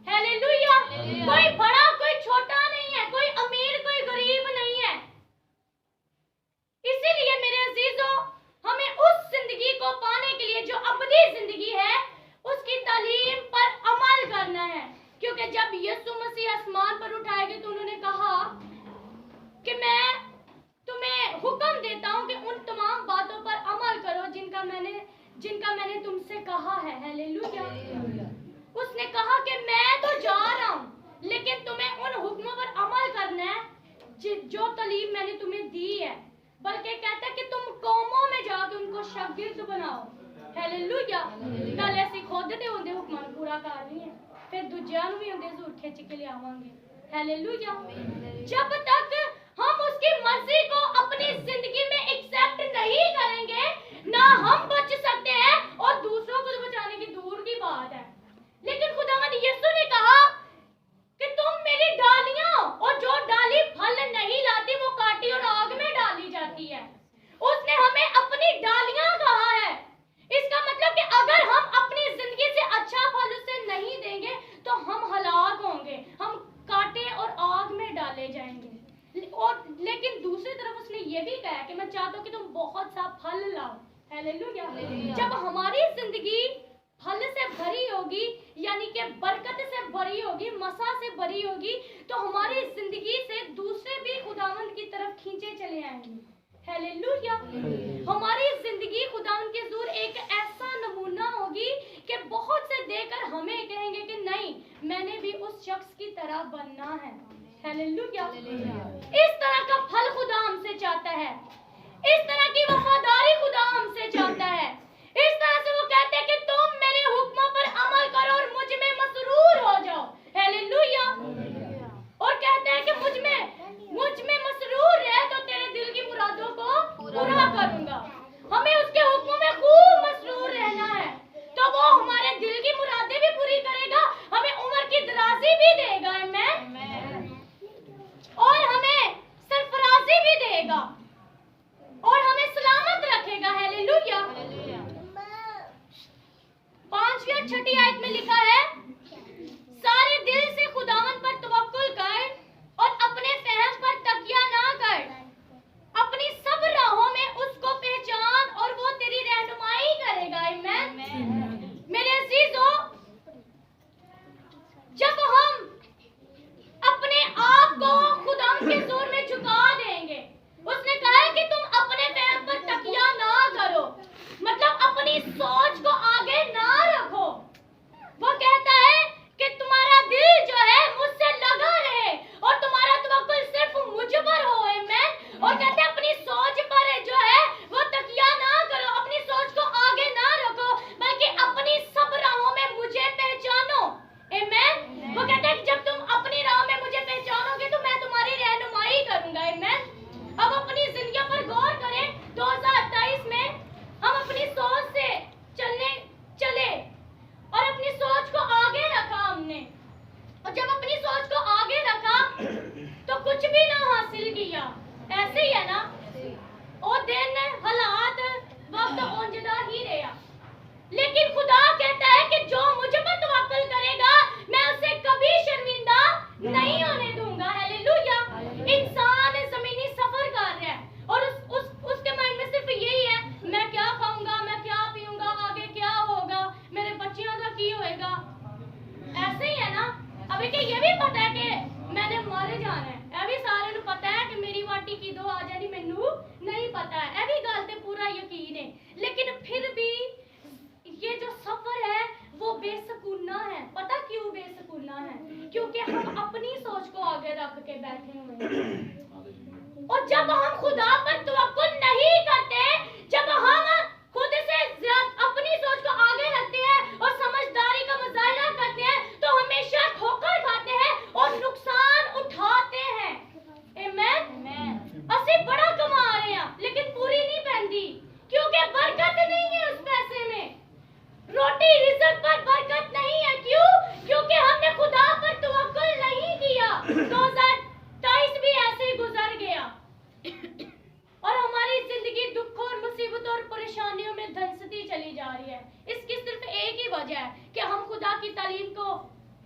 हालेलुया। कोई बड़ा कोई छोटा नहीं है, कोई अमीर कोई गरीब नहीं है। इसीलिए मेरे अजीजों, हमें उस जिंदगी को पाने के लिए जो अबदी जिंदगी है उसकी तालीम पर अमल करना है, क्योंकि जब यीशु मसीह आसमान पर उठाए गए तो उन्होंने कहा कि मैं तुम्हें हुक्म देता हूं कि उन तमाम बातों पर अमल करो जिनका मैंने तुमसे कहा है। हालेलुया। उसने कहा कि मैं तो जा रहा हूं, लेकिन तुम्हें उन हुक्मों पर अमल करना है जो तालीम मैंने तुम्हें दी है, बल्कि कहता है कि तुम कौमों में जाकर उनको शागिर्द बनाओ। हालेलुया। पहले ਅਸੀਂ खुद ਦੇ ਹੁੰਦੇ ਹੁਕਮਾਂ ਨੂੰ ਪੂਰਾ ਕਰ ਰਹੀ ਹੈ, फिर दूजियां ਨੂੰ भी ਹੁੰਦੇ ਜ਼ਰੂਰ खिंच के ले आवांगे। हालेलुया। जब तक हम उसकी मर्जी को अपनी जिंदगी में एक्सेप्ट नहीं करेंगे, ना हम बच सकते हैं और दूसरों को बचाने की दूर की बात है। लेकिन खुदावंद यीशु ने कहा कि तुम मेरी डालियां, और जो डाली फल नहीं लाती वो काटी और आग में डाली जाती है। उसने हमें अपनी डालियां कहा है। इसका मतलब कि अगर हम अपनी जिंदगी से अच्छा फल उसे नहीं देंगे तो हम हलाक होंगे, हम काटे और आग में डाले जाएंगे। और लेकिन दूसरी तरफ उसने ये भी कहा कि मैं चाहता हूँ कि तुम बहुत सा फल लाओ। हालेलुया। जब हमारी जिंदगी फल से भरी होगी, यानी कि बरकत से भरी होगी, मसा से भरी होगी, तो हमारी जिंदगी से दूसरे भी खुदावंद की तरफ खींचे चले आएंगे। हालेलुया। हमारी जिंदगी खुदा के हुजूर एक ऐसा नमूना होगी कि बहुत से देखकर हमें कहेंगे कि नहीं, मैंने भी उस शख्स की तरह बनना है। हालेलुया। इस तरह का फल खुदा हमसे चाहता है, इस तरह की वफादारी खुदा हमसे चाहता है। इस तरह से वो कहते हैं कि तुम मेरे हुक्मों पर अमल करो और मुझ में मसरूर हो जाओ। हालेलुया। और कहते हैं कि मुझ में मसरूर रह तो तेरे दिल की मुरादों को पूरा करूंगा। हमें उसके हुक्मों में खूब मसरूर रहना है, तो वो हमारे दिल की मुरादें भी पूरी करेगा, हमें उम्र की दराजी भी देगा, आमीन, और हमें सरफराजी भी देगा और हमें सलामत रखेगा। हालेलुया। 5वीं और 6ठी आयत में लिखा है, सारे दिल से खुदावन पर तवक्कुल कर और अपने फहम पर तकिया ना कर, अपनी सब राहों में उसको पहचान और वो तेरी रहनुमाई करेगा। आमीन। मेरे अजीजों, जब हम अपने आप को खुदावन के जोर में झुका देंगे, उसने कहा है कि तुम अपने फहम पर तकिया ना करो, मतलब अपनी सोच को आगे ना रखो। वो कहता है कि तुम्हारा दिल जो है मुझसे लगा रहे और तुम्हारा तवक्कुल सिर्फ मुझ पर हो। आमीन। और कहते हैं अपनी सोच पर जो है वो तकिया ना करो, अपनी सोच को आगे ना रखो, बल्कि अपनी सब राहों में मुझे पहचानो। आमीन। वो कहता है कि जब तुम अपनी राह में मुझे पहचानोगे तो मैं तुम्हारी रहनुमाई करूंगा। आमीन। अब अपनी जिंदगी पर गौर करें। 2028 में हम अपनी सोच से चले और अपनी सोच को आगे रखा हमने, और जब अपनी सोच को आगे रखा तो कुछ भी ना हासिल किया। ऐसे ही है ना, ओ दिन हालात वक्त ओंजदा ही रहा, लेकिन खुदा कहता है कि जो मुझ पर तवक्कुल करेगा मैं उसे कभी शर्मिंदा नहीं होने दूंगा। हालेलुया। इंसान जमीनी सफर कर रहा है और उसके माइंड में सिर्फ यही है, मैं क्या खाऊंगा, मैं क्या पीऊंगा, आगे क्या होगा, मेरे बच्चियों का की होएगा। ऐसे ही है ना। अभी के ये भी पता है कि मैंने मारे जाना है, ये भी सारे ਨੂੰ पता है कि मेरी वाटी की दो आ जानी, मैनू नहीं पता है, ये भी गल ते पूरा यकीन है, लेकिन फिर भी ये जो सफर है वो बेसुकूना है। पता क्यों बेसुकूना है? क्योंकि हम अपनी सोच को आगे रख के बैठे हुए हैं, और जब हम खुदा पर तवक्कुल नहीं करते, जब हम खुद से अपनी सोच को आगे रखते हैं और समझदारी का मुजाहिरा करते हैं, तो हमेशा ठोकर खाते हैं और नुकसान उठाते हैं। आमीन। असि बड़ा कमा रहे हैं लेकिन पूरी नहीं पैंदी, क्योंकि बरकत नहीं है उस पैसे में, रोटी रिज़्क पर बरकत नहीं है। क्यों? क्योंकि हमने खुदा पर तवक्कुल नहीं किया। 2023 भी ऐसे ही गुजर गया और हमारी जिंदगी दुखों और मुसीबतों और परेशानियों में धंसती चली जा रही है। इसकी सिर्फ एक ही वजह है कि हम खुदा की तालीम को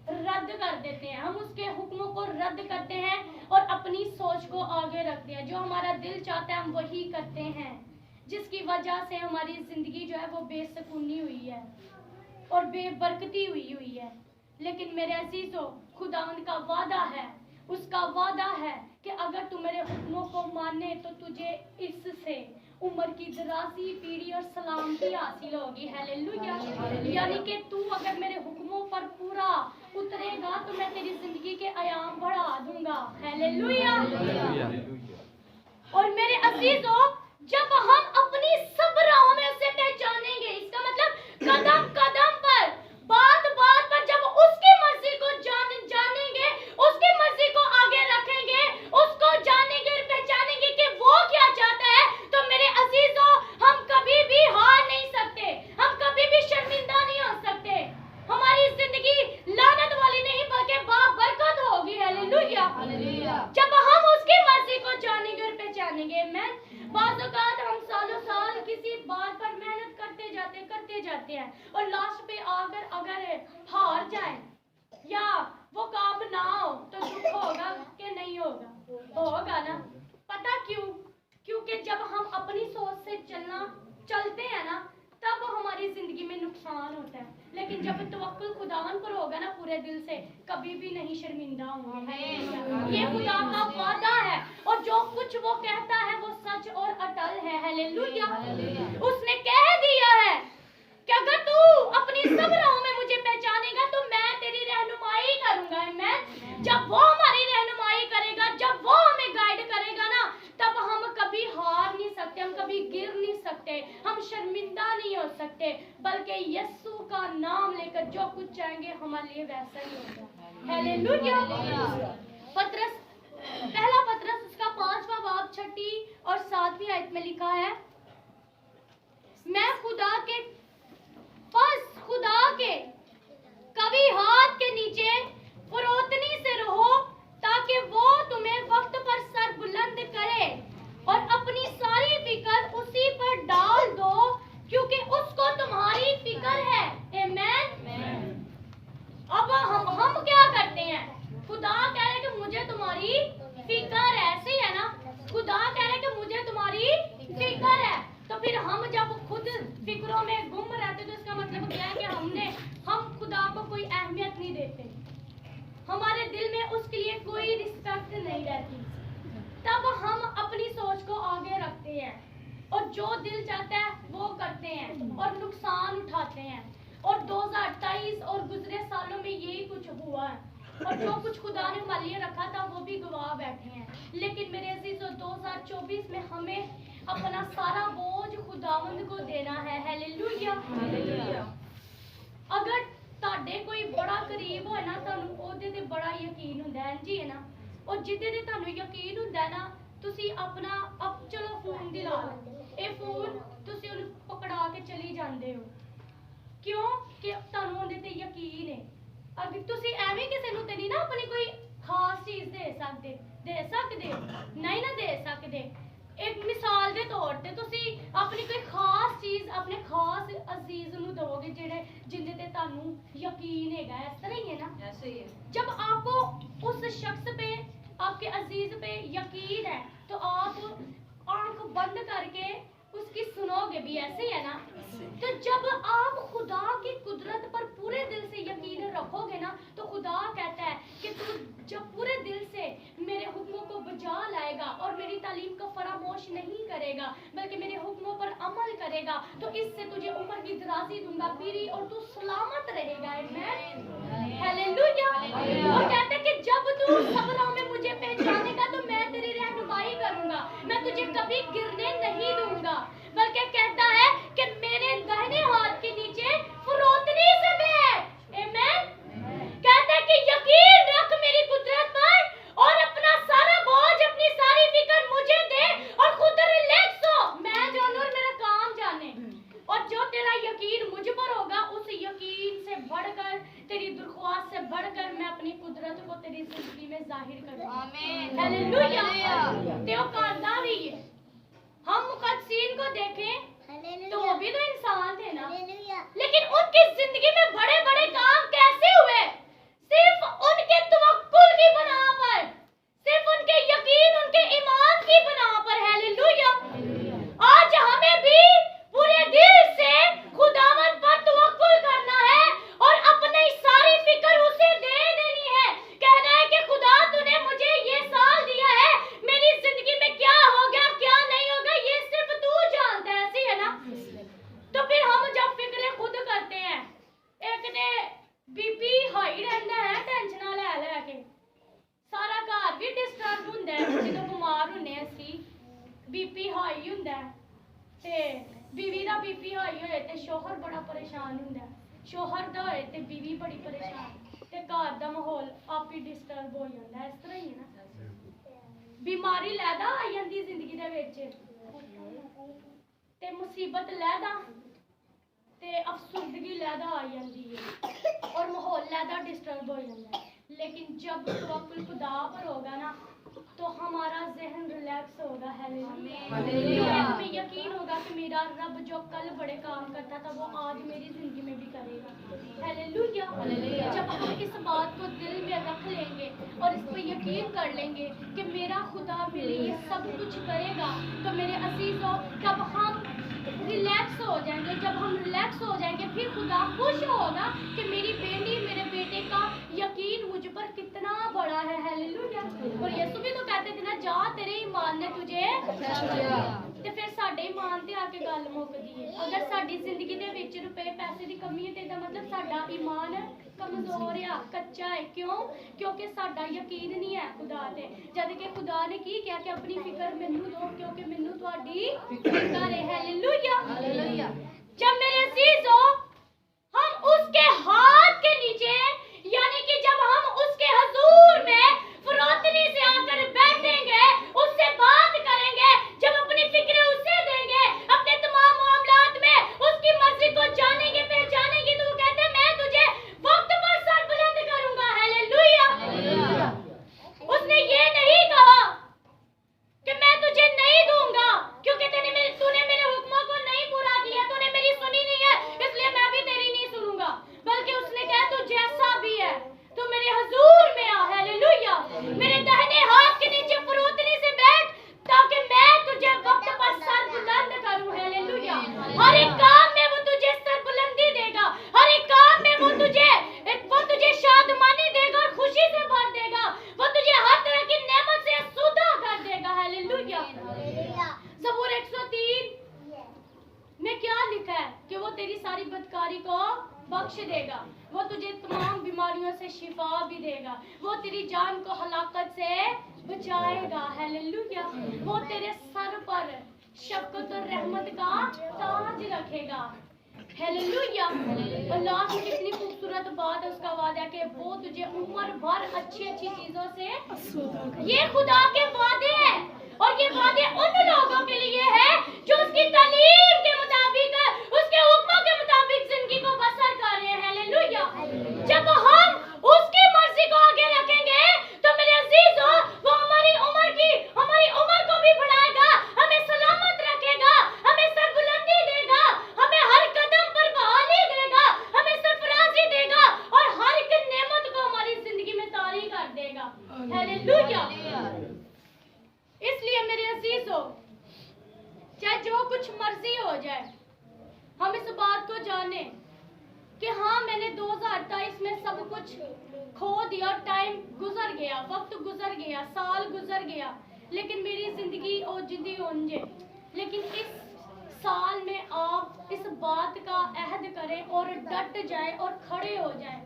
रद्द कर देते हैं, हम उसके हुक्मों को रद्द करते हैं और अपनी सोच को आगे रखते हैं। जो हमारा दिल चाहता है हम वही करते हैं, जिसकी वजह से हमारी जिंदगी जो है वो बेसुकूनी हुई है और बेबरकती हुई है। लेकिन मेरे अजीजों, खुदावंद का वादा है, उसका वादा है कि अगर तू मेरे हुक्मों को माने तो तुझे इससे उम्र की दराजी, पीढ़ी और सलामती हासिल होगी। हालेलुया। यानी कि तू अगर मेरे हुक्मों पर पूरा उतरेगा तो मैं तेरी जिंदगी के आयाम बढ़ा दूंगा। हालेलुया। और मेरे अजीजों, जब हम अपनी सब राहों में उसे पहचानेंगे, इसका मतलब कदम कदम पर, बात बात पर जब उसकी मर्जी को जानेंगे, उसकी मर्जी को आगे रखेंगे, उसको जानेंगे और पहचानेंगे कि वो क्या चाहता है, तो मेरे अजीजों, हम कभी भी हार नहीं सकते, हम कभी भी शर्मिंदा नहीं हो सकते। हमारी जिंदगी लानत वाली नहीं बल्कि बाबरकत होगी। हालेलुया। जब हम उसकी मर्जी को जानेंगे और पहचानेंगे। मैं बाज़ औक़ात हम सालों साल किसी बात पर मेहनत करते जाते हैं और लास्ट पे आकर अगर हार जाए या वो काम ना हो तो दुख होगा कि नहीं होगा? होगा ना। पता क्यों? क्योंकि जब हम अपनी सोच से चलते हैं ना, तब हमारी जिंदगी में नुकसान होता है, लेकिन जब तवक्कुल खुदावन पर होगा ना पूरे दिल से, कभी भी नहीं शर्मिंदा होंगे। ये खुदा का वादा है और जो कुछ वो कहता है वो सच सच और अटल है। हालेलुया। उसने कह दिया है कि अगर तू अपनी सब राहों में मुझे पहचानेगा तो मैं तेरी रहनुमाई करूंगा। आमीन। जब वो हमारी रहनुमाई करेगा, जब वो हमें गाइड करेगा ना, तब हम कभी हार नहीं सकते, हम कभी गिर नहीं सकते, हम शर्मिंदा नहीं हो सकते, बल्कि यीशु का नाम लेकर जो कुछ चाहेंगे हमारे लिए वैसा ही होगा। हालेलुया। पतरस, पहला पतरस उसका 5वां बाब 6 और 7वीं आयत में लिखा है, मैं खुदा के कभी हाथ के नीचे फरोतनी से रहो, ताकि वो तुम्हें वक्त पर सर बुलंद करे और अपनी सारी फिक्र उसी पर डाल दो, क्योंकि उसको तुम्हारी फिक्र है। आमीन। अब हम क्या करते हैं? खुदा कह रहे कि मुझे तुम्हारी फिक्र है, ऐसे है ना? खुदा कह रहे कि मुझे तुम्हारी फिक्र है। तो फिर हम जब खुद फिक्रों में गुम रहते तो इसका मतलब क्या है कि हम खुदा को कोई अहमियत नहीं देते, हमारे दिल में उसके लिए कोई रिस्पेक्ट नहीं रहती। तब हम अपनी सोच को आगे रखते हैं और जो दिल चाहता है वो करते हैं और नुकसान उठाते हैं। और 2028 और गुजरे सालों में यही कुछ हुआ है, और जो कुछ खुदा ने हमारे लिए रखा था वो भी गवाह बैठे हैं। लेकिन मेरे अजीजों, 2024 में हमें अपना सारा बोझ खुदावंद को देना है। हालेलुया। अगर ਤੁਹਾਡੇ कोई बड़ा करीब होए ना, ਤੁਹਾਨੂੰ ਉਹਦੇ ਤੇ बड़ा यकीन ਹੁੰਦਾ है जी, है ना? और जिदे ते ਤੁਹਾਨੂੰ यकीन ਹੁੰਦਾ है ना, ਤੁਸੀਂ अपना चलो फोन ਦੀ ਲਾ ਲਓ, ਇਹ फोन ਤੁਸੀਂ ਉਹਨੂੰ ਪਕੜਾ ਕੇ ਚਲੀ ਜਾਂਦੇ ਹੋ। क्यों? कि ਤੁਹਾਨੂੰ ਉਹਦੇ ਤੇ ਯਕੀਨ ਹੈ। अगर ਤੁਸੀਂ ਐਵੇਂ ਕਿਸੇ ਨੂੰ ਤੇ ਨਹੀਂ ਨਾ ਆਪਣੀ ਕੋਈ ਖਾਸ ਚੀਜ਼ ਦੇ ਸਕਦੇ ਨਹੀਂ ਨਾ ਦੇ ਸਕਦੇ। एक मिसाल के तौर पे तुसी अपनी कोई खास चीज अपने खास अजीज नू दोगे जेड़े जिंदे ते तानू यकीन हैगा, इस तरह ही है ना? ऐसे ही है। जब आपको उस शख्स पे, आपके अजीज पे यकीन है तो आप आंख बंद करके उसकी सुनोगे भी, ऐसे ही है ना? तो जब आप खुदा की कुदरत पर पूरे दिल से यकीन रखोगे ना, तो खुदा कहता है कि तू जब पूरे दिल से मेरे हुक्मों को बजा लाएगा और मेरी तालीम को फरामोश नहीं करेगा, बल्कि मेरे हुक्मों पर अमल करेगा, तो इससे तुझे उम्र की दराजी दूंगा, पीरी, और तू सलामत रहेगा। आमीन। हालेलुया। और कहते हैं कि जब तू सब्रों में मुझे पहचानेगा तो मैं तेरी रहनुमाई करूंगा, मैं तुझे कभी गिरने नहीं दूंगा, बल्कि कहता है कि मेरे दाहिने हाथ के नीचे फरोतनी से बैठ। आमीन। कहता है कि यकीन रख मेरी कुदरत पर और अपना सारा बोझ, अपनी सारी फिक्र मुझे दे और खुद रिलैक्स हो। मैं जानूं और मेरा काम जाने, और जो तेरा यकीन मुझ पर होगा, उस यकीन से बढ़कर, तेरी दरख्वास्त से बढ़कर मैं अपनी कुदरत को तेरी जिंदगी में जाहिर करूंगा। आमीन। हालेलुया। त्यो करदा भी है। हम मुकद्दसीन को देखें तो वो भी तो इंसान थे ना, लेकिन उनकी जिंदगी में बड़े बड़े काम कैसे हुए? सिर्फ उनके तवक्कुल की बना पर, सिर्फ उनके यकीन, उनके ईमान की बना पर। हालेलुया। आज हमें भी पूरे दिल से खुदावंद पर तवक्कुल करना है और अपनी सारी फिक्र उसे दे देनी है। कहना है कि खुदा तूने मुझे ये साल दिया है, मेरी जिंदगी में क्या होगा क्या नहीं होगा ये सिर्फ तू जानता है, ऐसी है ना? तो फिर हम जब फिक्रें खुद करते हैं, एक ने बीपी हाई रहता है टेंशन ले के, सारा घर भी डिस्टर्ब होंदा है, जो बीमार होने असी बीपी हाई होंदा है, ते बीवी दा बीपी हाई होए ते शोहर बड़ा परेशान होंदा है, शोहर दा होए ते बीवी बड़ी परेशान, ते घर दा माहौल आप ही डिस्टर्ब हो जाता है। इस तरह ही है ना? बीमारी लैदा आई जाती जिंदगी दे विच, ते मुसीबत लैदा, ते अफसुर्दगी लैदा आ जाती है और माहौल लैदा डिस्टर्ब हो जाता है। लेकिन जब तवक्कुल खुदा पर होगा ना, तो हमारा जहन रिलैक्स होगा। हालेलुया। हमें यकीन होगा कि मेरा रब जो कल बड़े काम करता था वो आज मेरी जिंदगी में भी करेगा। हालेलुया। जब हम इस बात को दिल में रख लेंगे और इस पर यकीन कर लेंगे कि मेरा खुदा मेरे लिए सब कुछ करेगा, तो मेरे अजीजों तब हम रिलैक्स हो जाएंगे। जब हम रिलैक्स हो जाएंगे फिर खुदा खुश होगा कि मेरी बेटी, मेरे बेटे का यकीन मुझ पर कितना बड़ा है। हालेलुया। और यीशु भी तो कहते देना जा तेरे ईमान ने तुझे ते फिर साडे ईमान ते आके गल मुकदी है। अगर साडी जिंदगी दे विच रुपए पैसे दी कमी है ते इसदा मतलब साडा ईमान कमजोर है, कच्चा है। क्यों? क्योंकि साडा यकीन नहीं है खुदा ते। जद कि खुदा ने की कहा कि अपनी फिक्र मैनू दो क्योंकि मैनू तुहाडी फिक्र है। Hallelujah hallelujah. जब मेरे अजीजों हम उसके हाथ के नीचे यानी कि जब हम उसके हुजूर में फरोतनी से आकर बैठेंगे, उससे बात करेंगे, जब अपनी फिक्र उससे देंगे, अपने तमाम मामलात में उसकी मर्जी को जानेंगे पहचानेंगे, तो वो कहते हैं मैं तुझे वक्त पर सर बुलंद करूंगा। हालेलुया। उसने ये नहीं कहा कि मैं तुझे नहीं दूंगा क्योंकि तूने मेरे हुक्मों को नहीं पूरा किया, तूने मेरी सुनी नहीं है इसलिए मैं भी तेरी नहीं सुनूंगा, बल्कि उसने कहा तू जैसा भी है तू मेरे हुजूर में आ। हालेलुया। मेरे दाहिने हाथ के नीचे फरोतनी से बैठ ताकि मैं तुझे वक्त पर सर बुलंद करूं। हालेलुया। हर एक काम में वो तुझे सर बुलंदी देगा, हर एक काम में वो तुझे शादमानी देगा और खुशी से भर देगा, वो तुझे हर तरह की नेमत से आसूदा कर देगा। हालेलुया। ज़बूर 103 में क्या लिखा है कि वो तेरी सारी बदकारी को बख्श देगा, वो तुझे तमाम बीमारियों से शिफा भी देगा, वो तेरी जान को हलाकत से बचाएगा। हालेलुया। वो तेरे सर पर शफ़क़त और रहमत का ताज रखेगा। हालेलुया। अल्लाह की कितनी खूबसूरत बात है, उसका वादा है कि वो तुझे उम्र भर अच्छी अच्छी चीजों से, ये खुदा के वादे हैं और ये वादे उन लोगों के लिए है जो उसकी तालीम के मुताबिक, उसके हुक्मों के मुताबिक जिंदगी को बसर कर रहे हैं। हालेलुया। जब हम उसकी मर्जी को आगे रखेंगे तो मेरे अजीजों वो हमारी उम्र को भी बढ़ाएगा, हमें सलामत रखेगा, हमें सरबुलंदी देगा, हमें हर कदम पर बहाली देगा, हमें सरफराजी देगा और हर एक नेमत को हमारी जिंदगी में तारी कर देगा। हालेलुया। इसलिए मेरे अजीजों चाहे जो कुछ मर्जी हो जाए, हम इस बात को जाने कि हाँ मैंने 2023 में सब कुछ खो दिया, टाइम गुजर गया, वक्त गुजर गया, साल गुजर गया, लेकिन मेरी जिंदगी और जिंदगी उंजे। लेकिन इस साल में आप इस बात का अहद करें और डट जाए और खड़े हो जाए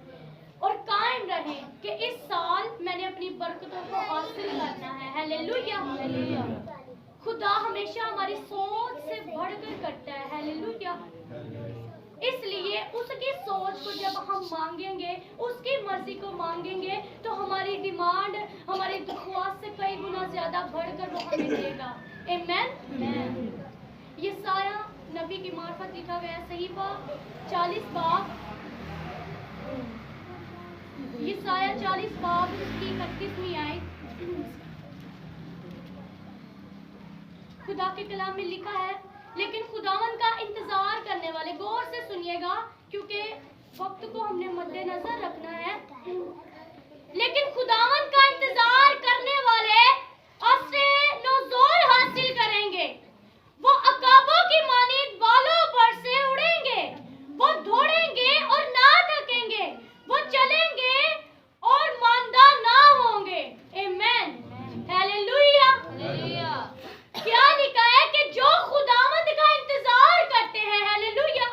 और कायम रहें कि इस साल मैंने अपनी बरकतों को हासिल करना है। हालेलुया। हालेलुया। खुदा हमेशा हमारी सोच से बढ़कर करता है। हालेलुया। इसलिए उसकी सोच को जब हम मांगेंगे, उसकी मर्जी को मांगेंगे, तो हमारी डिमांड हमारी दरख्वास्त से कई गुना ज्यादा बढ़कर वो हमें देगा। आमीन। यशाया नबी की मार्फत लिखा गया सहीफा 40 बाब, यशाया 40 बाब उसकी 31वीं आयत, खुदा के कलाम में लिखा है, लेकिन खुदावन का इंतजार करने वाले, गौर से सुनिएगा क्योंकि वक्त को हमने मद्देनजर रखना है, लेकिन खुदावन का इंतजार करने वाले असरे नुज़ूर हासिल करेंगे, वो अकाबों की मानिंद बालों पर से उड़ेंगे, वो दौड़ेंगे और ना थकेंगे, वो चलेंगे और मांदा ना होंगे। आमीन। हालेलुया। हालेलुया। क्या लिखा है कि जो खुदावंद का इंतजार करते हैं, हालेलुया,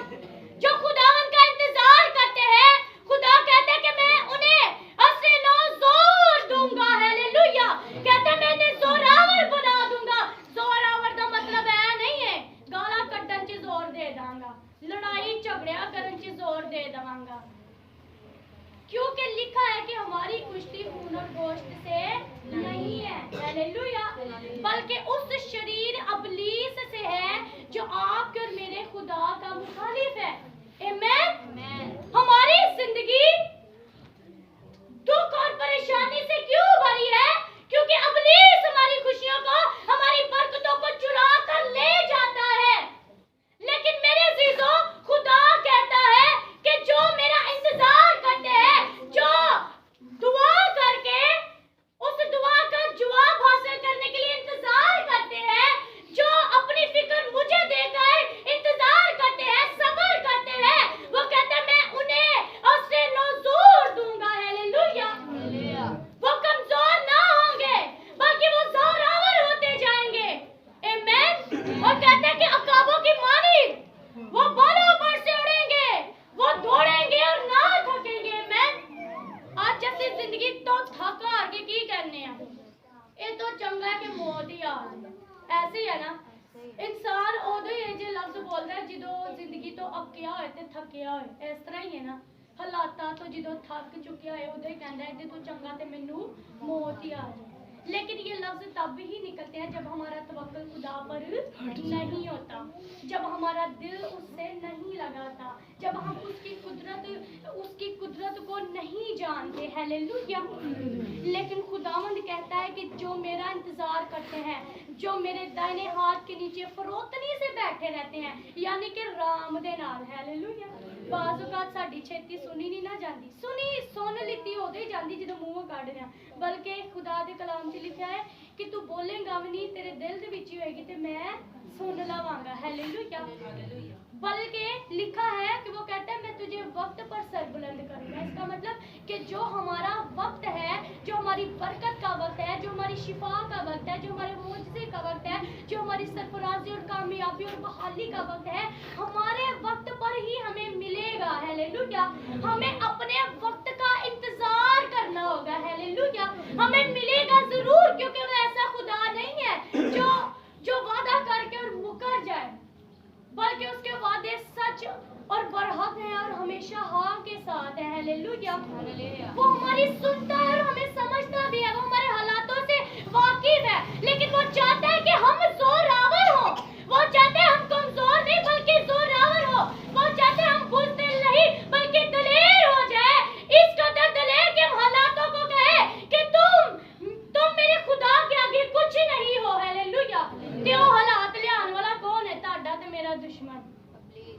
जो खुदावंद का इंतजार करते हैं, खुदा कहता है कि मैं उन्हें असरे नुज़ूर दूंगा। हालेलुया। कहता है मैं इन्हें जोरावर बना दूंगा। जोरावर का मतलब है नहीं है गाला कट्टन च जोर दे दांगा, लड़ाई झगड़िया करन च जोर दे दवांगा, क्योंकि लिखा है कि हमारी कुश्ती खून और गोश्त से नहीं है। हालेलुया। बल्कि उस शरीर अबलीस से है जो आपके और मेरे खुदा का मुखालिफ है। आमीन। हमारी जिंदगी दुख और परेशानी से क्यों भरी है? क्योंकि अबलीस हमारी खुशियों को, हमारी बरकतों को चुरा कर ले जाता है। लेकिन मेरे अजीजों, खुदा कहता है कि जो मेरा इंतजार करते हैं, जो दुआ करके उस दुआ का जवाब हासिल करने के लिए इंतजार करते हैं, जो अपनी फिक्र मुझे देकर इंतजार करते हैं, सब्र करते हैं, वो थक हार के की करने आ ये तो चंगा है कि मौत ही आ जाए ऐसे ही है ना इंसान उदो ही जो लफ्ज बोलता है जो जिंदगी तो अक्या होए ते थकिया होए इस तरह ही है ना हालात तो जो थक चुकिया है उदो ही कहता है जो तो चंगा ते मैनू मौत ही आ जाए लेकिन ये लफ्ज तब ही निकलते हैं जब हमारा तवक्कुल खुदा पर नहीं होता जब हमारा दिल उससे नहीं लगाता जब हम उसकी कुदरत को नहीं जानते हालेलुया लेकिन खुदावंद कहता है कि जो मेरा इंतजार करते हैं जो मेरे दाहिने हाथ के नीचे फरोतनी से बैठे रहते हैं यानी कि राम दे नाल हालेलुया बाज़ औकात साडी छेती सुनी नहीं ना जाती सुन लीती उदो ही जाती जो मूँहों कढ़ बल्कि खुदा दे कलाम च लिखा है कि तू बोलेगा भी नहीं तेरे दिल दे विच ही होएगी ते मैं सुन लवांगा हालेलुया बल्कि लिखा है कि वो कहता है मैं तुझे वक्त पर सरबुलंद करूंगा इसका मतलब कि जो हमारा वक्त है जो हमारी बरकत का वक्त है जो हमारी शिफा का वक्त है जो हमारे मुआवजे का वक्त है जो हमारी सरफराजी और कामयाबी और बहाली का वक्त है हमारे वक्त पर ही हमें मिलेगा हालेलुया हमें अपने वक्त का इंतजार करना होगा हालेलुया हमें मिलेगा जरूर क्योंकि वो ऐसा खुदा नहीं है जो वादा करके और मुकर जाए बल्कि उसके वादे सच और बरहक है और हमेशा हाँ के साथ है हालेलुया वो हमारी सुनता है और हमें समझता भी है वो हमारे हालातों से वाकिफ है लेकिन वो चाहता है कि हम जोरावर हो वो चाहते हैं हम कमजोर नहीं बल्कि जोरावर हो वो चाहते हैं हम बुज़दिल नहीं बल्कि दलेर हो जाए इस कदर दलेर के हम हालातों को कहे कि तुम मेरे खुदा के आगे कुछ नहीं हो हालेलुया ते ओ हालात लियान वाला कौन है ताड़ा ते मेरा दुश्मन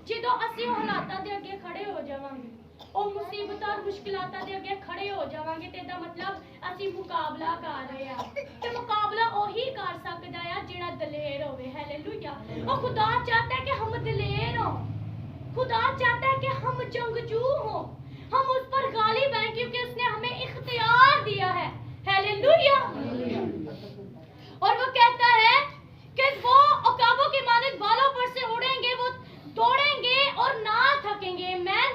ਜਦੋਂ ਅਸੀਂ ਉਹ ਹਾਲਾਤਾਂ ਦੇ ਅੱਗੇ ਖੜੇ ਹੋ ਜਾਵਾਂਗੇ ਉਹ ਮੁਸੀਬਤਾਂ ਮੁਸ਼ਕਿਲਾਤਾਂ ਦੇ ਅੱਗੇ ਖੜੇ ਹੋ ਜਾਵਾਂਗੇ ਤੇ ਇਹਦਾ ਮਤਲਬ ਅਸੀਂ ਮੁਕਾਬਲਾ ਕਰ ਰਹੇ ਆ ਤੇ ਮੁਕਾਬਲਾ ਉਹੀ ਕਰ ਸਕਦਾ ਆ ਜਿਹੜਾ ਦਲੇਰ ਹੋਵੇ ਹਾਲੇਲੂਇਆ ਉਹ खुदा चाहता है कि हम दलेर हो खुदा चाहता है कि हम जंगजू हो हम उस पर गालिब हैं क्योंकि उसने हमें इख्तियार दिया है हालेलूया और वो कहता है कि वो अकाबों की मानद बालों पर से उड़ेंगे वो दौड़ेंगे और ना थकेंगे मैं